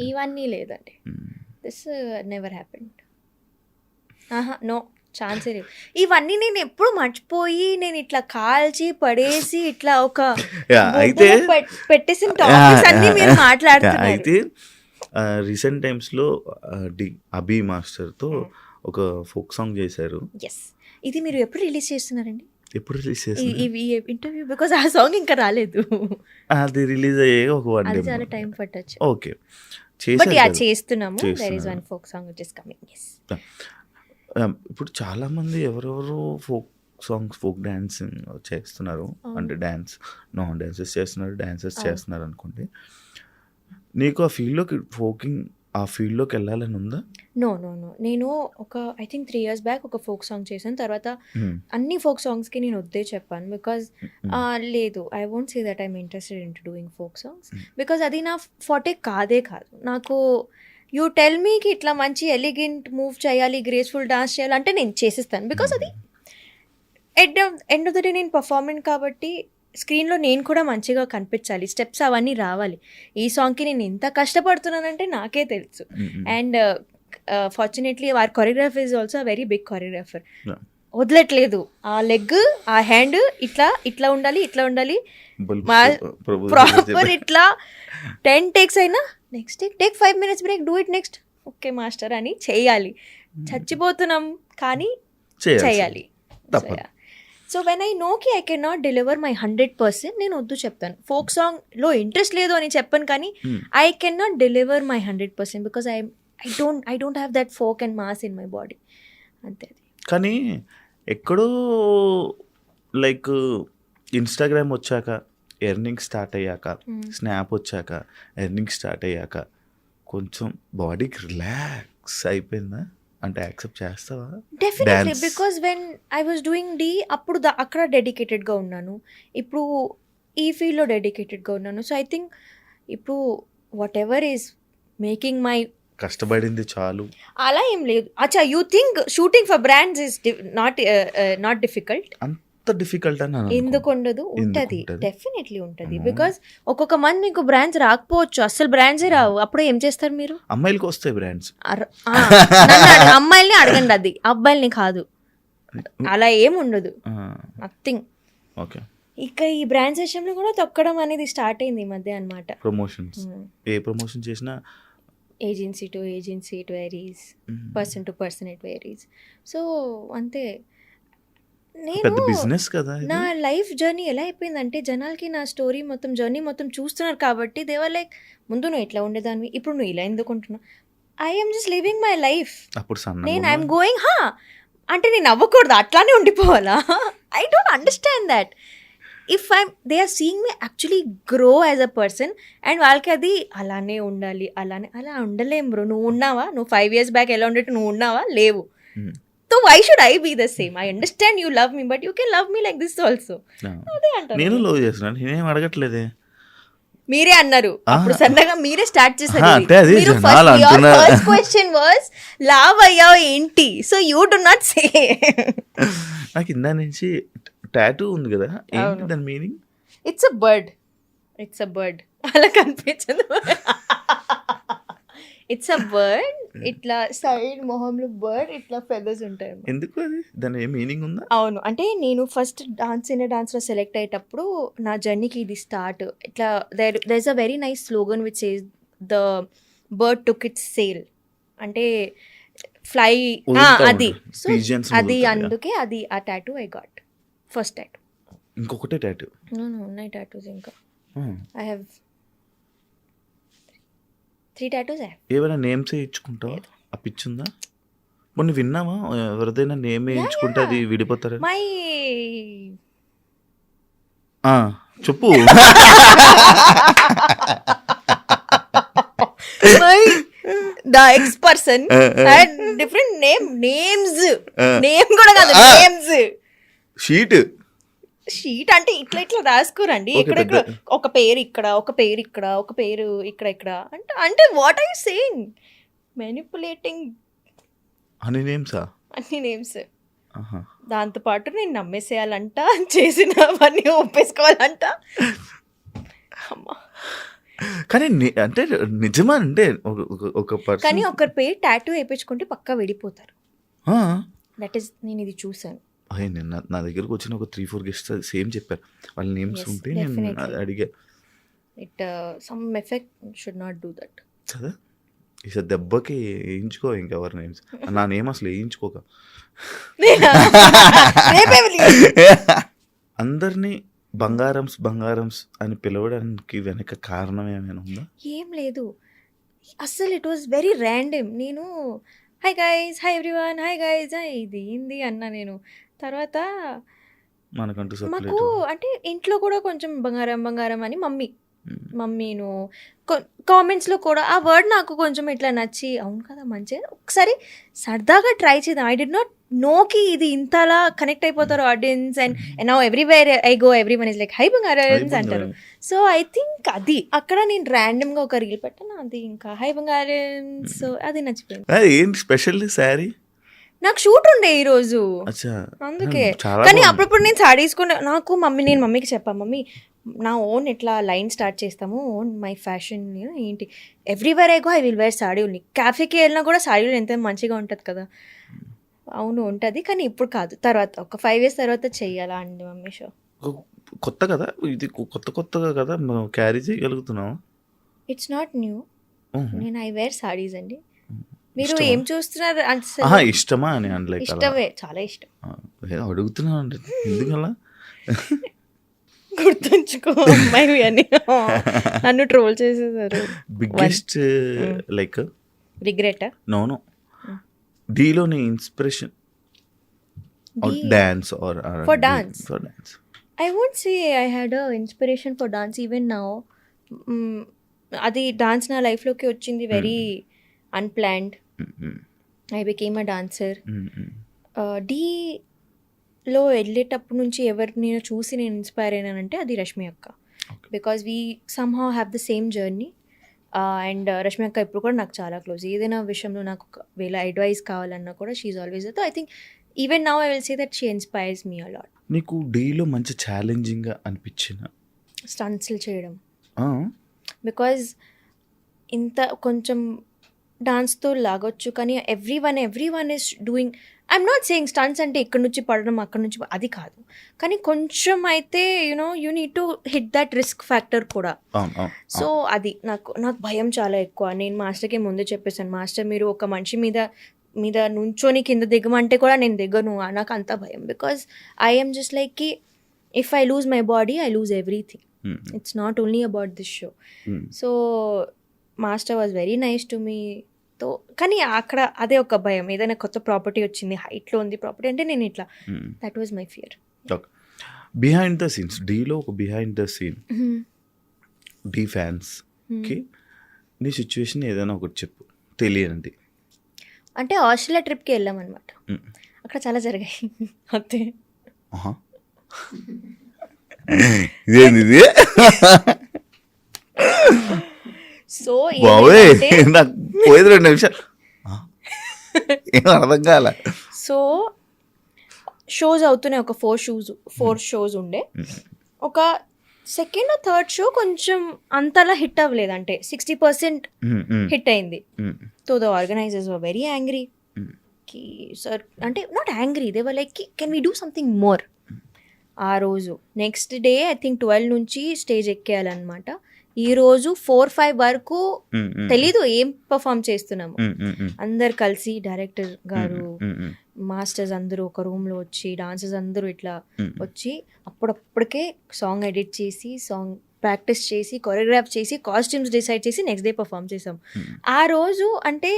ఇవన్నీ లేదండి. This never happened. నో ఛాన్సే లేదు. ఇవన్నీ నేను ఎప్పుడు మర్చిపోయి నేను ఇట్లా కాల్చి పడేసి ఇట్లా ఒక అయితే పెట్టేసిన టాపిక్స్ అన్ని మీరు మాట్లాడుతున్నారు. అయితే రీసెంట్ టైమ్స్లో అభి మాస్టర్తో ఒక ఫోక్ సాంగ్ చేశారు. ఎస్, ఇది మీరు ఎప్పుడు రిలీజ్ చేస్తున్నారండి? ఎప్పుడు రిలీజ్ చేస్తారు ఈ ఇంటర్వ్యూ? బికాజ్ ఆ సాంగ్ ఇంకా రాలేదు. అది రిలీజ్ అయ్యే ఒక 1 డే చాలా టైం పట్టొచ్చు. ఓకే, బట్ చేస్తున్నాము. There is one folk song which is coming. Yes. ఇప్పుడు చాలా మంది ఎవరెవరు ఫోక్ సాంగ్స్, ఫోక్ డాన్సింగ్ చేస్తున్నారు. అంటే డాన్సెస్ చేస్తున్నారు, డాన్సెస్ చేస్తున్నారు అనుకోండి. నీకు ఆ ఫీల్డ్లోకి వెళ్ళాలని ఉందా? నో. నేను ఐ థింక్ 3 years బ్యాక్ ఒక ఫోక్ సాంగ్ చేశాను. తర్వాత అన్ని ఫోక్ సాంగ్స్కి నేను వద్దే చెప్పాను. బికాజ్ లేదు, I won't say that I'm interested in to doing folk songs. Because అది నా ఫార్టే కాదు. నాకు యూ టెల్ మీకి ఇట్లా మంచి ఎలిగెంట్ మూవ్ చేయాలి, గ్రేస్ఫుల్ డాన్స్ చేయాలి అంటే నేను చేసేస్తాను. బికాజ్ అది ఎండ్ ఆఫ్ ద డే నేను పర్ఫార్మెంట్ కాబట్టి స్క్రీన్లో నేను కూడా మంచిగా కనిపించాలి, స్టెప్స్ అవన్నీ రావాలి. ఈ సాంగ్కి నేను ఎంత కష్టపడుతున్నానంటే నాకే తెలుసు. And fortunately our choreographer is also very big choreographer. వదలట్లేదు. ఆ లెగ్, ఆ హ్యాండ్ ఇట్లా ఉండాలి, ప్రాపర్ ఇట్లా 10 takes అయినా next take 5 minutes break, do it next. Okay master అని చేయాలి. చచ్చిపోతున్నాం కానీ చేయాలి. సో వెన్ ఐ నోకి I can not deliver my 100%, నేను వద్దు చెప్తాను. ఫోక్ సాంగ్లో ఇంట్రెస్ట్ లేదు అని చెప్పాను కానీ I can not deliver my 100% because I don't have that folk and mass in my body. అంతే. కానీ ఎక్కడో లైక్ ఇన్స్టాగ్రామ్ వచ్చాక ఎర్నింగ్ స్టార్ట్ అయ్యాక, స్నాప్ వచ్చాక ఎర్నింగ్ స్టార్ట్ అయ్యాక కొంచెం బాడీకి రిలాక్స్ అయిపోయిందా? అంటే యాక్సెప్ట్ చేస్తావా? Definitely. Because when I was doing అప్పుడు అక్కడ డెడికేటెడ్గా ఉన్నాను, ఇప్పుడు ఈ ఫీల్డ్లో డెడికేటెడ్గా ఉన్నాను. సో ఐ థింక్ ఇప్పుడు what ever is making my కష్టపడింది చాలు అలా ఏం లేదు. అచ్చా, you think shooting for brands is not difficult? అంత డిఫికల్ట్ అని ఎందుకు ఉండదు? ఉంటుంది, డెఫినెట్లీ ఉంటుంది. బికాజ్ ఒక్కొక్క మంది మీకు బ్రాండ్స్ రాకపోవచ్చు, అసలు బ్రాండ్సే రావు. అప్పుడు ఏం చేస్తారు మీరు? అమ్మాయిలకి వస్తాయి బ్రాండ్స్. అమ్మాయిల్ని అడగండి, అది అబ్బాయిల్ని కాదు. అలా ఏం ఉండదు, నథింగ్. ఓకే. ఇక ఈ బ్రాండ్స్ విషయంలో కూడా తొక్కడం అనేది స్టార్ట్ అయింది ఈ మధ్య అన్నమాట. ప్రమోషన్స్, ఏ ప్రమోషన్ చేసినా agency to agency it varies, person to person it varies. So అంతే. పెద్ద బిజినెస్ కదా. నా లైఫ్ జర్నీ ఎలా అయిపోయిందంటే జనాలకి నా స్టోరీ మొత్తం జర్నీ మొత్తం చూస్తున్నారు కాబట్టి దేవర్ లైక్, ముందు నువ్వు ఇట్లా ఉండేదాన్ని, ఇప్పుడు నువ్వు ఇలా ఎందుకు ఉంటున్నావు? I'm just living my life. నేను ఐఎమ్ గోయింగ్ అంటే నేను అవ్వకూడదు, అట్లానే ఉండిపోవాలా? I don't understand that. If they are seeing me actually grow as a person and వాళ్ళకి అది అలానే ఉండాలి, అలా ఉండలేం బ్రో. నువ్వు ఉన్నావా? నువ్వు 5 years బ్యాక్ ఎలా ఉండేట్టు నువ్వు ఉన్నావా? లేవు. So why should I be the same? I understand you love me, but you can love me like this also. అదే అంటారు. నేను లవ్ చేస్తున్నాను, నేనేం అడగట్లేదే. మీరే అన్నారు అప్పుడు, సన్నగా మీరే స్టార్ట్ చేశారు. ఫస్ట్ క్వశ్చన్ వాస్ లవ్ అయ్యావు ఏంటి? So you do not say. నాకు ఇందా నుంచి టాటూ ఉంది కదా, ఏంటి దాని మీనింగ్? It's a bird. అలా కనిపించదు. It's a bird. ఇట్లా సైడ్ మొహంలో బర్డ్, ఇట్లా ఫెదర్స్ ఉంటాయి. ఎందుకు అది? దాని ఏ మీనింగ్ ఉందా? అవును, అంటే నేను ఫస్ట్ డాన్స్లో సెలెక్ట్ అయ్యేటప్పుడు నా జర్నీకి ఇది స్టార్ట్. ఇట్లా there is a very nice slogan which says the bird took its sail, అంటే ఫ్లై, అది. సో అది అందుకే అది ఆ tattoo I got. First tattoo. ఇంకొకటే టాటూ? ఉన్నాయి టాటూస్ ఇంకా. I have 3 tattoos. ఏమైనా నేమ్స్ ఇచ్చుకుంటావా? ఆ పిచ్చుందా? మొన్న విన్నావా ఎవరిదైనా నేమ్ ఇచ్చుకుంటే అది విడిపోతారు? మై చెప్పు. the ex person had different names కూడా కాదు, నేమ్స్. షీట్ షీట్ అంటే ఇట్లా ఇట్లా రాసుకోరండి, Okay, ఎక్కడెక్కడ ఒక పేరు ఇక్కడ, ఒక పేరు ఇక్కడ, ఒక పేరు ఇక్కడ అంటే అంటే what are you saying? Manipulating అని నేమ్సా? అన్ని నేమ్స్. దాంతోపాటు నేను నమ్మేసేయాలంట, చేసినవన్నీ ఒప్పేసుకోవాలంట. అమ్మా, కానీ అంటే నిజమా అంటే ఒక పర్సన్ కానీ ఒకరి పేరు టాటూ వేయించుకుంటే పక్కా విడిపోతారు. దట్ ఈస్, నేను ఇది చూసాను. నా దగ్గరకు వచ్చిన ఒక 3-4 గెస్ట్స్ సేమ్ చెప్పారు. వాళ్ళ నేమ్స్ Yes, ఉంటే నేను definitely. అడిగా it some effect should not do that. కదా, ఈసారి దెబ్బకి వేయించుకో ఇంకెవరి నేమ్స్. నా నేమ్ అసలు వేయించుకోక అందరినీ బంగారమ్స్ అని పిలవడానికి వెనక కారణం ఏమైనా ఉందా? ఏం లేదు అస్సలు, ఇట్ వాజ్ వెరీ ర్యాండమ్. నేను hi guys, hi everyone, hi guys ఇది ఏంది అన్నా నేను. తర్వాత మనకంటూ మాకు సెపరేట్. అంటే ఇంట్లో కూడా కొంచెం బంగారం అని మమ్మీను కామెంట్స్లో కూడా ఆ వర్డ్ నాకు కొంచెం ఇట్లా నచ్చి, అవును కదా మంచిగా ఒకసారి సరదాగా ట్రై చేద్దాం. ఐ డిడ్ నాట్ నోకి ఇది ఇంతలా కనెక్ట్ అయిపోతారు audience. And now everywhere I go everyone is like hi బంగారమ్స్ అంటారు. సో ఐ థింక్ అది అక్కడ నేను ర్యాండమ్గా ఒక రీల్ పెట్టాను, అది ఇంకా హై బంగారమ్స్. సో అది నచ్చిపోయింది. ఏంటి స్పెషల్ శారీ? నాకు షూట్ ఉండే ఈరోజు, అచ్చా, అందుకే. చాలా కానీ బాగుంది. అప్పుడప్పుడు నేను సారీ తీసుకున్నా. నేను మమ్మీకి చెప్పాను, మమ్మీ నా ఓన్ ఇట్లా లైన్ స్టార్ట్ చేస్తాము, ఓన్ మై ఫ్యాషన్ ఏంటి, everywhere I go I will wear sari only. క్యాఫేకి వెళ్ళినా కూడా సాడీలు ఎంత మంచిగా ఉంటుంది కదా. అవును ఉంటుంది, కానీ ఇప్పుడు కాదు, తర్వాత ఒక 5 years తర్వాత చెయ్యాలా అండి మమ్మీ షో. కొత్త కదా ఇది, కొత్తగా కదా మనం క్యారీ చేయగలుగుతున్నాం. It's not new. నేను ఐ వేర్ సాడీస్ అండి. మీరు ఇష్టమా? ఏం చూస్తున్నారు అసలు? ఇష్టమా అని అనలేక ఇష్టమే, చాలా ఇష్టం. అడుగుతున్నా అంటే ఎందుకలా? గుర్తుంచుకో అమ్మాయి అని నన్ను ట్రోల్ చేసేసారు. బిగ్గెస్ట్ లైక్ రిగ్రెట్ నో డీలోని inspiration dance or For dance. I won't say I had a inspiration for dance even now. అది డాన్స్ నా లైఫ్లోకి వచ్చింది very unplanned. I became a dancer. డీలో వెళ్ళేటప్పటి నుంచి ఎవరు నేను చూసి నేను ఇన్స్పైర్ అయినానంటే అది రష్మి అక్క. Because we somehow have the same journey. And Rashmi అక్క ఇప్పుడు కూడా నాకు చాలా క్లోజ్. ఏదైనా విషయంలో నాకు ఒకవేళ అడ్వైస్ కావాలన్నా కూడా she always that. I think even now I will say that she inspires me a lot. నీకు డీలో మంచి ఛాలెంజింగ్గా అనిపించిన స్టంట్స్లు చేయడం, బికాజ్ ఇంత కొంచెం డాన్స్తో లాగొచ్చు, కానీ every one is doing. I'm not saying stunts అంటే ఇక్కడ నుంచి పడడం అక్కడ నుంచి అది కాదు, కానీ కొంచెం అయితే you need to hit that risk factor కూడా. సో అది నాకు భయం చాలా ఎక్కువ. నేను మాస్టర్కి ముందే చెప్పేసాను, మాస్టర్ మీరు ఒక మనిషి మీద నుంచొని కింద దిగమంటే కూడా నేను దిగను, నాకు అంత భయం. బికాజ్ ఐఎమ్ జస్ట్ లైక్ కి if I lose my body I lose everything. It's not only about this show. So master was very nice to me. తో కానీ అక్కడ అదే ఒక భయం, ఏదైనా కొత్త ప్రాపర్టీ వచ్చింది, హైట్లో ఉంది ప్రాపర్టీ అంటే నేను ఇట్లా, that was my fear. Behind the scenes, డీలో ఒక బిహైండ్ ద సీన్ డీ ఫ్యాన్స్కి నీ సిచ్యువేషన్ ఏదైనా ఒకటి చెప్పు తెలియనండి. అంటే ఆస్ట్రేలియా ట్రిప్కి వెళ్ళామన్నమాట, అక్కడ చాలా జరిగాయి అంతే. ఇదేంది ఇది? సో నాకు పోయేది 2 నిమిషాలు ఏం అర్థం కాల. సో షోస్ అవుతున్నాయి, ఒక 4 షోస్ ఉండే. ఒక సెకండ్ థర్డ్ షో కొంచెం అంతలా హిట్ అవ్వలేదు, అంటే 60% హిట్ అయింది. So the organisers were very angry. Sir అంటే not angry, they were like can we do something more. ఆ రోజు నెక్స్ట్ డే ఐ థింక్ 12 నుంచి స్టేజ్ ఎక్కేయాలన్నమాట. ఈ రోజు 4-5 వరకు తెలీదు ఏం పర్ఫామ్ చేస్తున్నాము. అందరు కలిసి డైరెక్టర్ గారు, మాస్టర్స్ అందరూ ఒక రూమ్లో వచ్చి, డాన్సర్స్ అందరూ ఇట్లా వచ్చి అప్పుడప్పటికే సాంగ్ ఎడిట్ చేసి, సాంగ్ ప్రాక్టీస్ చేసి, కొరియోగ్రాఫ్ చేసి, కాస్ట్యూమ్స్ డిసైడ్ చేసి నెక్స్ట్ డే పర్ఫామ్ చేసాం. ఆ రోజు అంటే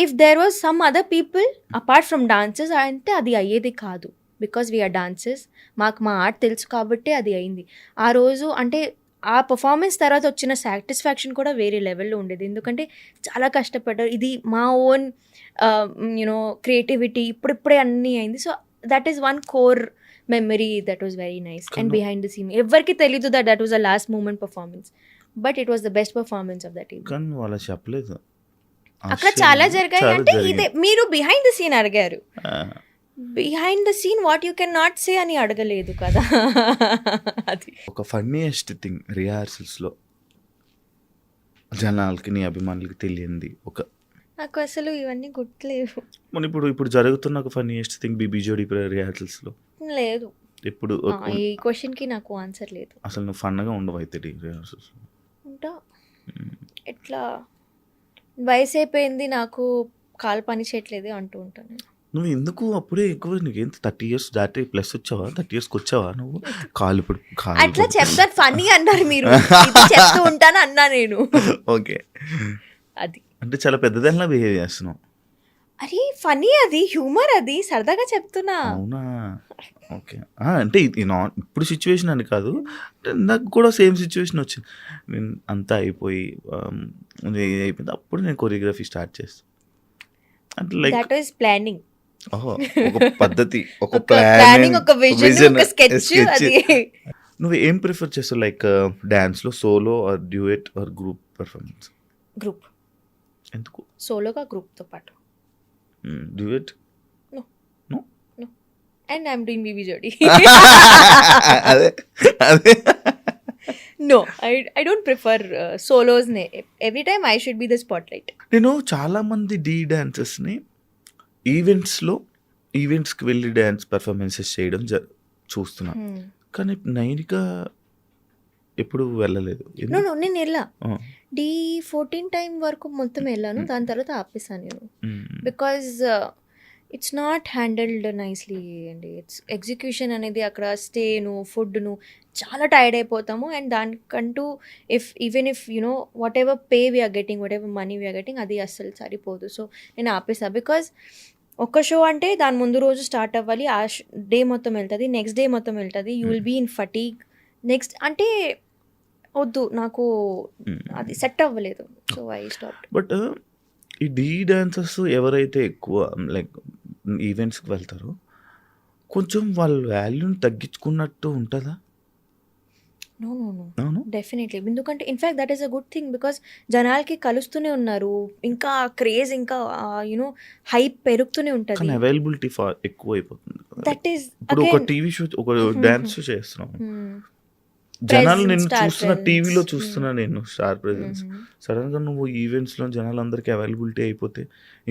if there was some other people apart from dancers అంటే అది అయ్యేది కాదు. బికాజ్ వీఆర్ డాన్సర్స్, మాకు మా ఆర్ట్ తెలుసు కాబట్టి అది అయింది. ఆ రోజు అంటే ఆ పర్ఫార్మెన్స్ తర్వాత వచ్చిన సాటిస్ఫాక్షన్ కూడా వేరే లెవెల్లో ఉండేది, ఎందుకంటే చాలా కష్టపడ్డారు. ఇది మా ఓన్ క్రియేటివిటీ ఇప్పుడిప్పుడే అన్నీ అయింది. So that is one core memory that was very nice and behind the scene ఎవరికి తెలీదు that was the last moment performance but it was the best performance of that event. కానీ వాళ్ళు చెప్పలేదు అక్కడ చాలా జరిగాయి అంటే ఇదే మీరు బిహైండ్ ద సీన్ అడిగారు, behind the scene what you can not say అని అడగలేదు కదా. అది ఒక ఫన్నీయెస్ట్ థింగ్ రిహార్సల్స్లో జనాలకి నీ అభిమానులకి తెలియంది ఒక నాకు అసలు ఇవన్నీ గుర్తులేవు. మన ఇప్పుడు జరుగుతున్న ఒక ఫన్నీయెస్ట్ థింగ్ బీబీ జోడీ రిహార్సల్స్లో లేదు. ఇప్పుడు ఈ క్వశ్చన్కి నాకు ఆన్సర్ లేదు. అసలు నువ్వు ఫన్గా ఉండవు అయితే రిహార్సల్స్ ఉంటా ఎట్లా వయసు అయిపోయింది నాకు కాలు పని చేయట్లేదు అంటూ ఉంటాను నేను. నువ్వు ఎందుకు అప్పుడే ఎక్కువ నీకు ఎంత 30 years దాటి ప్లస్ వచ్చావా 30 years వచ్చావా నువ్వు కాలు ఇప్పుడు అట్లా చెప్తారు ఫన్నీ అన్నారు మీరు, ఇది చెప్తూ ఉంటాను అన్నా నేను. ఓకే అది అంటే చాలా పెద్దదానిలా బిహేవ్ చేస్తున్నావు. అరే ఫనీ అది హ్యూమర్ అది సరదాగా చెప్తున్నా. అవునా ఓకే అంటే ఇది ఇప్పుడు సిచ్యువేషన్ అని కాదు, నాకు కూడా సేమ్ సిచ్యువేషన్ వచ్చింది. నేను అంతా అయిపోయి అయిపోయింది అప్పుడు నేను కొరియోగ్రఫీ స్టార్ట్ చేస్తాను అంటే లైక్ దట్ వాస్ ప్లానింగ్. ఒక పద్ధతి ఒక ప్లానింగ్ ఒక విజన్ ఒక స్కెచ్. అది నువ్వు ఏం ప్రిఫర్ చేస్తావు లైక్ డాన్స్లో solo or duet or group performance? Group. ఎందుకు సోలోగా గ్రూప్తో పాటు? డ్యూయెట్ and I'm doing BB Jodi. అదే అదే No, I don't prefer solos. Every time I should be the spotlight. నేను చాలామంది డాన్సర్స్ని ఈవెంట్స్కి వెళ్ళి డ్యాన్స్ పర్ఫార్మెన్సెస్ చేయడం చూస్తున్నా, కానీ నైనిక ఎప్పుడు వెళ్ళలేదు. నేను వెళ్ళా D14 టైం వరకు మొత్తం వెళ్ళాను, దాని తర్వాత ఆపేసాను నేను. Because it's not handled nicely అండి. ఇట్స్ ఎగ్జిక్యూషన్ అనేది అక్కడ స్టేను ఫుడ్ను చాలా టైర్డ్ అయిపోతాము. అండ్ దానికంటూ even if you know what pay we're getting, what money we're getting, అది అస్సలు సరిపోదు. సో నేను ఆపేసా. బికాజ్ ఒక షో అంటే దాని ముందు రోజు స్టార్ట్ అవ్వాలి, ఆ డే మొత్తం వెళ్తుంది, నెక్స్ట్ డే మొత్తం వెళ్తుంది, you will be in fatigue. Next అంటే వద్దు నాకు, అది సెట్ అవ్వలేదు. So I stop. బట్ ఈ డాన్సర్స్ ఎవరైతే ఎక్కువ లైక్ ఈవెంట్స్కి వెళ్తారో కొంచెం వాళ్ళ వాల్యూని తగ్గించుకున్నట్టు ఉంటుందా? No definitely. ఎందుకంటే in fact that is a good thing. Because జనాలకి కలుస్తూనే ఉన్నారు, ఇంకా క్రేజ్, ఇంకా యూనో హైప్ పెరుగుతూనే ఉంటుంది. అవైలబిలిటీ ఎక్కువ అయిపోతుంది. దట్ ఈస్ ఇప్పుడు ఒక టీవీ షో ఒక డాన్స్ షో చేస్తున్నాం, జనాలు నేను చూస్తున్నా, టీవీలో చూస్తున్నా నేను స్టార్ ప్రెజెన్స్. సడన్గా నువ్వు ఈవెంట్స్లో జనాలందరికీ అవైలబిలిటీ అయిపోతే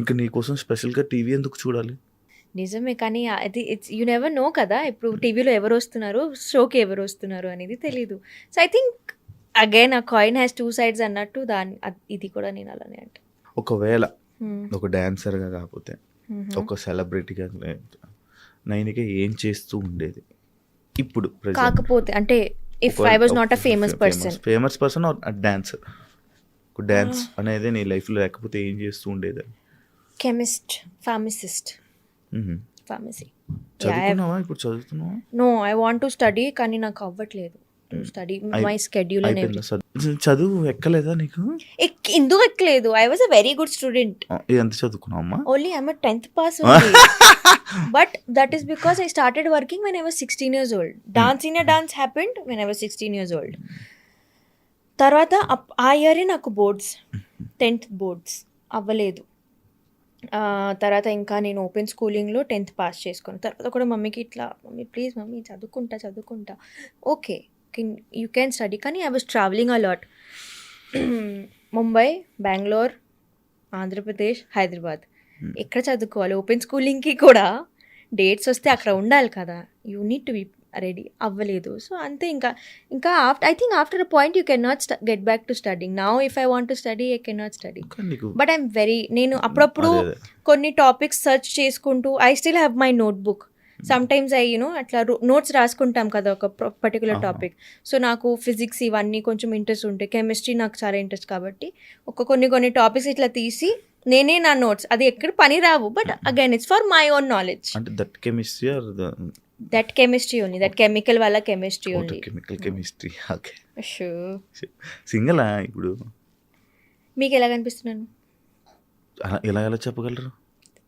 ఇంకా నీకోసం స్పెషల్గా టీవీ ఎందుకు చూడాలి? నిజమే, కానీ అది ఇట్స్ యూ నెవర్ నో కదా, ఇప్పుడు టీవీలో ఎవరు వస్తున్నారు, షోకి ఎవరు వస్తున్నారు అనేది తెలీదు. సో ఐ థింక్ అగైన్ ఆ కాయిన్ హ్యాస్ టూ సైడ్స్ అన్నట్టు ఇది కూడా నేను అలానే అంటే. ఒకవేళ ఒక డాన్సర్గా కాకపోతే ఒక సెలబ్రిటీగా నైనిక ఏం చేస్తూ ఉండేది ఇప్పుడు? కాకపోతే అంటే if I was not a famous person or a dancer, ఒక డాన్స్ అనేది నీ లైఫ్లో లేకపోతే ఏం చేస్తూ ఉండేది? Chemist, pharmacist, pharmacy. చదువుకున్నావా? ఇప్పుడు చదువుతున్నావా? No, I want to study, కానీ నాకు అవ్వట్లేదు స్టడీ. మై స్కెడ్యూల్ అనేది. చదువు ఎక్కలేదా నీకు? ఎందుకు ఎక్కలేదు? I was a very good student. ఎంత చదువుకున్నావమ్మా? Only I'm 10th pass. But that is because I started working when I was 16 years old. Dance happened when I was 16 years old. తర్వాత ఆ ఇయరే నాకు బోర్డ్స్, 10th బోర్డ్స్ అవ్వలేదు. తర్వాత ఇంకా నేను ఓపెన్ స్కూలింగ్లో 10th పాస్ చేసుకున్నాను. తర్వాత కూడా మమ్మీకి ఇట్లా, మమ్మీ ప్లీజ్ మమ్మీ చదువుకుంటా, ఓకే యూ క్యాన్ స్టడీ. కానీ I was travelling allot, Mumbai, Bengaluru, Andhra Pradesh, Hyderabad. ఎక్కడ చదువుకోవాలి? ఓపెన్ స్కూలింగ్కి కూడా డేట్స్ వస్తే అక్కడ ఉండాలి కదా, you need to be ready. అవ్వలేదు. సో అంతే. ఇంకా I think after a point you can not get back to studying. Now if I want to study I can not study. But I'm నేను అప్పుడప్పుడు కొన్ని టాపిక్స్ సెర్చ్ చేసుకుంటూ, I still have my notebook. Some times అట్లా notes రాసుకుంటాం కదా ఒక particular topic. So నాకు physics ఇవన్నీ కొంచెం ఇంట్రెస్ట్ ఉంటాయి, కెమిస్ట్రీ నాకు చాలా ఇంట్రెస్ట్ కాబట్టి కొన్ని టాపిక్స్ ఇట్లా తీసి నేనే నా నోట్స్, అది ఎక్కడ పని రావు, but again it's for my own knowledge. అంటే that chemistry or that chemistry only, that chemical వల్ల కెమిస్ట్రీ ఓన్లీ. కెమిస్ట్రీ. ఓకే. సింగలా ఇప్పుడు? మీకు ఎలా కనిపిస్తున్నాను? ఎలా చెప్పగలరు?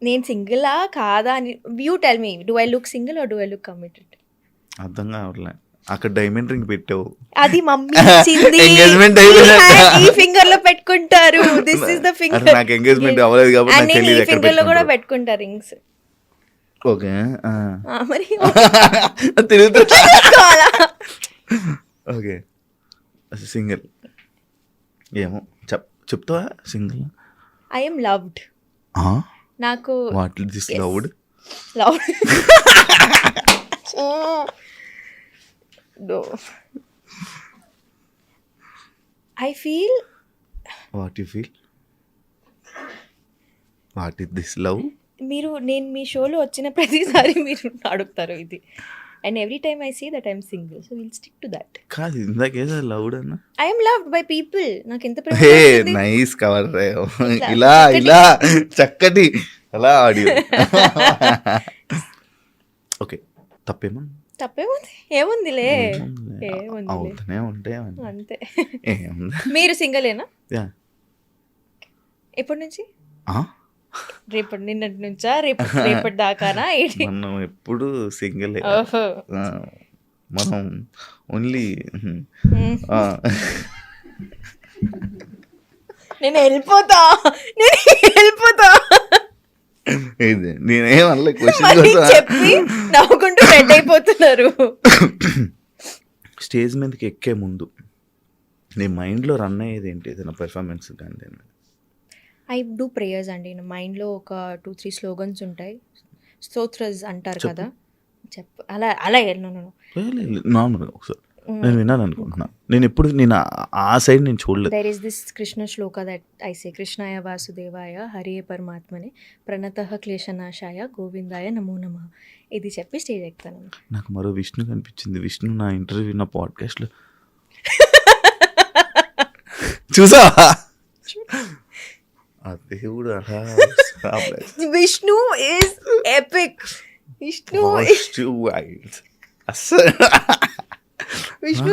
నేను సింగిలా కాదా అని you tell me. Do I look single or do I look committed? అర్థం కావట్లే. అక్కడ డైమండ్ రింగ్ పెట్టావు, అది మమ్మీ ఇచ్చింది. ఎంగేజ్మెంట్ అయిపోయింది. ఈ ఫింగర్ లో పెట్టుకుంటారు. This is the finger. నాకు ఎంగేజ్మెంట్ అవ్వలేదు కాబట్టి నాకు తెలియదు ఎక్కడ ఫింగర్ లో కూడా పెట్టుకుంటారు. పెట్టుకుంటారు రింగ్స్. ఓకే మరి తిరుగుతా. ఓకే సింగిల్ ఏమో చెప్తావా సింగిల్? I am loved. నాకు what is this loved? Loved no. I feel. What you feel? What is this love? నేను మీ షోలో వచ్చిన ప్రతిసారి మీరు అడుగుతారు ఇది. And every time I see that I'm single, so will stick to that. కాదు ఇందాకేదో లవ్డ్ అన్న. I am loved by people. నాకు ఎంత ప్రేమ. హే నైస్ కవర్ రే. ఇలా ఇలా చక్కటి అలా ఆడియో. ఓకే తప్పేమో. తప్పేముంది, ఏముందిలే, అవుతూనే ఉంటాయి అంతే. ఏముంది. మీరు సింగిలేనా? యా. ఎప్పటి నుంచి? రేపటి నిన్నటి నుంచా? రేపటి దాకానా? మనం ఎప్పుడు సింగిల్. మనం ఓన్లీ నేను వెళ్ళిపోతా. నేనేమన్నా చెప్పి నవ్వుకుంటూ రెడ్ అయిపోతున్నారు. స్టేజ్ మీదకి ఎక్కే ముందు నీ మైండ్లో రన్ అయ్యేది ఏంటి? ఏదైనా పెర్ఫార్మెన్స్ కానీ? ఐ డూ ప్రేయర్స్ అండి. నా మైండ్లో ఒక 2-3 స్లోగన్స్ ఉంటాయి. స్తోత్రస్ అంటారు కదా, అలా నార్మల్గా ఒకసారి నేను విన్నాను అనుకుంటున్నా. నేను ఆ సైడ్ నేను చూడలేదు. There is this Krishna shloka that I say, కృష్ణాయ వాసుదేవాయ హరియే పరమాత్మనే ప్రణతః క్లేశనాశాయ గోవిందాయ నమో నమః. ఇది చెప్పి స్టేజ్ ఎక్కుతాను. నాకు మరో విష్ణు కనిపించింది. విష్ణు నా ఇంటర్వ్యూ నా పాడ్కాస్ట్లో చూసా. ఆ దేవుడు అలా Vishnu is epic. Vishnu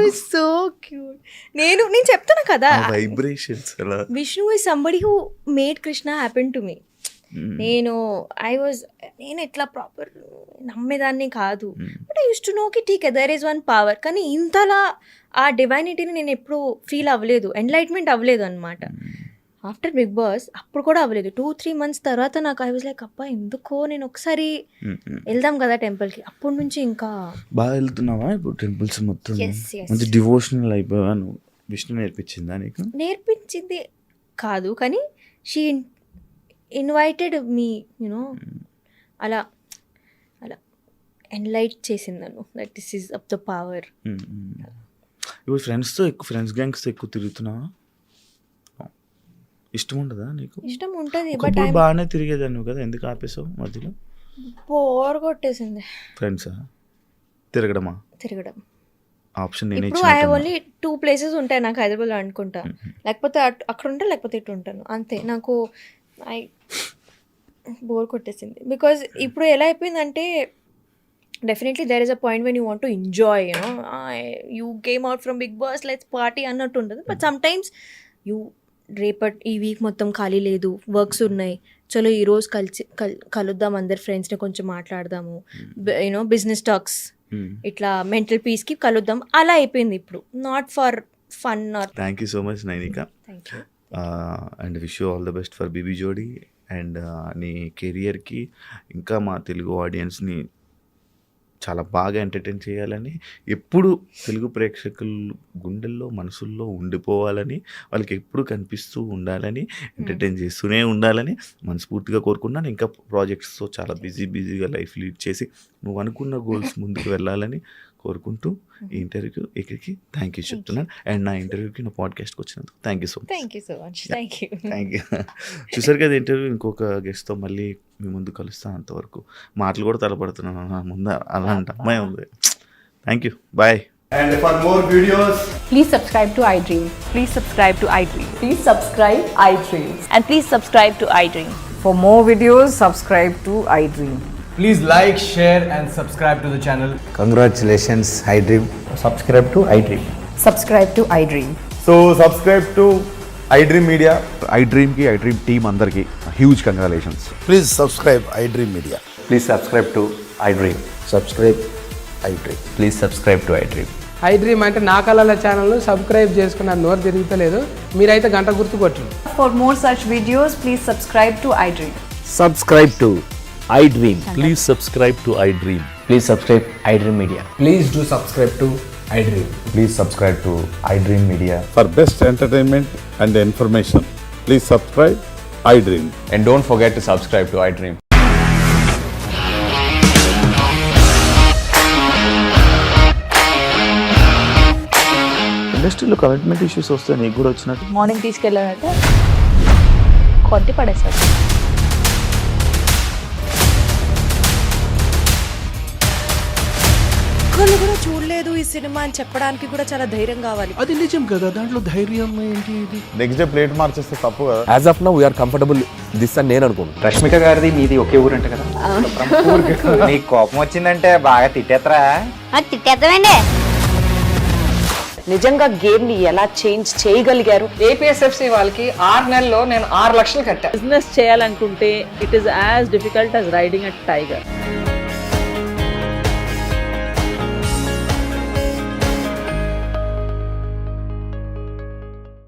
is so cute. నేను చెప్తున్నా కదా, vibrations. Vishnu is somebody who made Krishna happen to me. నేను ఎట్లా ప్రాపర్ నమ్మేదాన్ని కాదు, but I use to know కి ఠీక్ దర్ ఈస్ వన్ పవర్. కానీ ఇంతలా ఆ డివైనిటీని నేను ఎప్పుడు ఫీల్ అవ్వలేదు, ఎన్లైట్మెంట్ అవ్వలేదు అనమాట. ఆఫ్టర్ బిగ్ బాస్ అప్పుడు కూడా అవ్వలేదు. 2-3 months తర్వాత నాకు ఐ వాజ్ లైక్, అబ్బా ఎందుకో నేను ఒకసారి వెళ్దాం కదా టెంపుల్కి. అప్పటి నుంచి ఇంకా బాగా వెళ్తున్నావా ఇప్పుడు టెంపుల్స్ మొత్తం? మంచి డివోషనల్ అయిపోయావా నువ్వు? విష్ణు నేర్పించిందా నీకు? నేర్పించింది కాదు, కానీ షీ ఇన్వైటెడ్ మీ యూనో, అలా ఎన్లైట్ చేసింది నన్ను that this is up the power. ఇప్పుడు ఫ్రెండ్స్ గ్యాంగ్స్తో ఎక్కువ తిరుగుతున్నావా? ఇష్టం ఉండదా నీకు? ఇష్టం ఉంటుంది, బట్ బాగానే తిరిగేదాన్ని నువ్వు కదా, ఎందుకు ఆపేసావు మధ్యలో? బోర్ కొట్టేసింది. ఫ్రెండ్సా? తిరగడం ఆప్షన్ నేనే. ఇప్పుడు ఐ ఓన్లీ 2 places ఉంటాయి నాకు హైదరాబాద్లో అనుకుంటా. లేకపోతే అక్కడ ఉంటాను, లేకపోతే ఇటు ఉంటాను అంతే. నాకు బోర్ కొట్టేసింది. బికాజ్ ఇప్పుడు ఎలా అయిపోయిందంటే, definitely there is a point when you want to enjoy, you know, you came out from Bigg Boss, let's party అన్నట్టు ఉంటుంది. బట్ సమ్ టైమ్స్ ఈ వీక్ మొత్తం ఖాళీ లేదు, వర్క్స్ ఉన్నాయి, చలో ఈరోజు కలుద్దాం, అందరు ఫ్రెండ్స్ని కొంచెం మాట్లాడదాము, యూనో బిజినెస్ టాక్స్, ఇట్లా మెంటల్ పీస్కి కలుద్దాం, అలా అయిపోయింది ఇప్పుడు. Not for fun. Thank you so much Nainika, and wish you all the best for BB Jodi. And నీ కెరియర్కి ఇంకా మా తెలుగు ఆడియన్స్ని చాలా బాగా ఎంటర్టైన్ చేయాలని, ఎప్పుడు తెలుగు ప్రేక్షకుల గుండెల్లో మనసుల్లో ఉండిపోవాలని, వాళ్ళకి ఎప్పుడు కనిపిస్తూ ఉండాలని, ఎంటర్టైన్ చేస్తూనే ఉండాలని మనస్ఫూర్తిగా కోరుకున్నాను. ఇంకా ప్రాజెక్ట్స్తో చాలా బిజీగా లైఫ్ లీడ్ చేసి నువ్వు అనుకున్న గోల్స్ ముందుకు వెళ్ళాలని కోరుకుంటూ ఈ ఇంటర్వ్యూకి ఇక్కడికి థ్యాంక్ యూ చెప్తున్నాను. అండ్ నా ఇంటర్వ్యూకి నా పాడ్కాస్ట్కి వచ్చినందుకు thank you so much. Thank you. చూసారు కదా ఇంటర్వ్యూ. ఇంకొక గెస్ట్తో మళ్ళీ మీ ముందు కలుస్తాను. అంతవరకు మాటలు కూడా తలపడుతున్నాను నా ముందు, అలాంటి అమ్మాయి ఉంది. Thank you, bye. And for more videos, please subscribe to iDream. Please subscribe to iDream. Please subscribe iDream. And please subscribe to iDream. For more videos, subscribe to iDream. please like, share and subscribe to the channel. Congratulations, iDream. Subscribe to iDream. Subscribe to iDream. So subscribe to iDream Media. iDream ki iDream team andarki huge congratulations. Please subscribe iDream Media. Please subscribe to iDream. Subscribe iDream. Please subscribe to iDream. I dream అంటే నా కళల ఛానల్ను subscribe చేసుకున్న నోరు తిరుగుతలేదు, మీరైతే గంట గుర్తు కొట్టండి. For more such videos, please subscribe to iDream. Subscribe to iDream. Please subscribe to iDream. Please subscribe iDream Media. Please do subscribe to iDream. Please subscribe to iDream Media. For best entertainment and information, please subscribe iDream. And don't forget to subscribe to iDream. ఇండస్ట్రీలో commitment issues వస్తే నీకు కూడా వచ్చినట్టు? Morning తీసుకెళ్ళాడంటే కొట్టి పడేస్తాడు. ఒక్కళ్ళు కూడా చూడలేదు ఈ సినిమా అని చెప్పడానికి కూడా చాలా ధైర్యం కావాలి. అది నిజం కదా, దాంట్లో ధైర్యం ఏంటి? ఇది నెక్స్ట్ డే ప్లేట్ మార్చేస్తే తప్పు కదా. As of now, we are comfortable this అని నేను అనుకుంటున్నాను. రష్మిక గారిది మీది ఒకే ఊరంట కదా? నీకు కోపం వచ్చిందంటే బాగా తిట్టేత్తరా? తిట్టేద్దామండి. నిజంగా గేమ్ ని ఎలా చేంజ్ చేయగలిగారు? ఏపీఎస్ఎఫ్సి వాళ్ళకి 6 నెలల్లో నేను 6 లక్షలు కట్టా. బిజినెస్ చేయాలనుకుంటే it is as difficult as riding a tiger.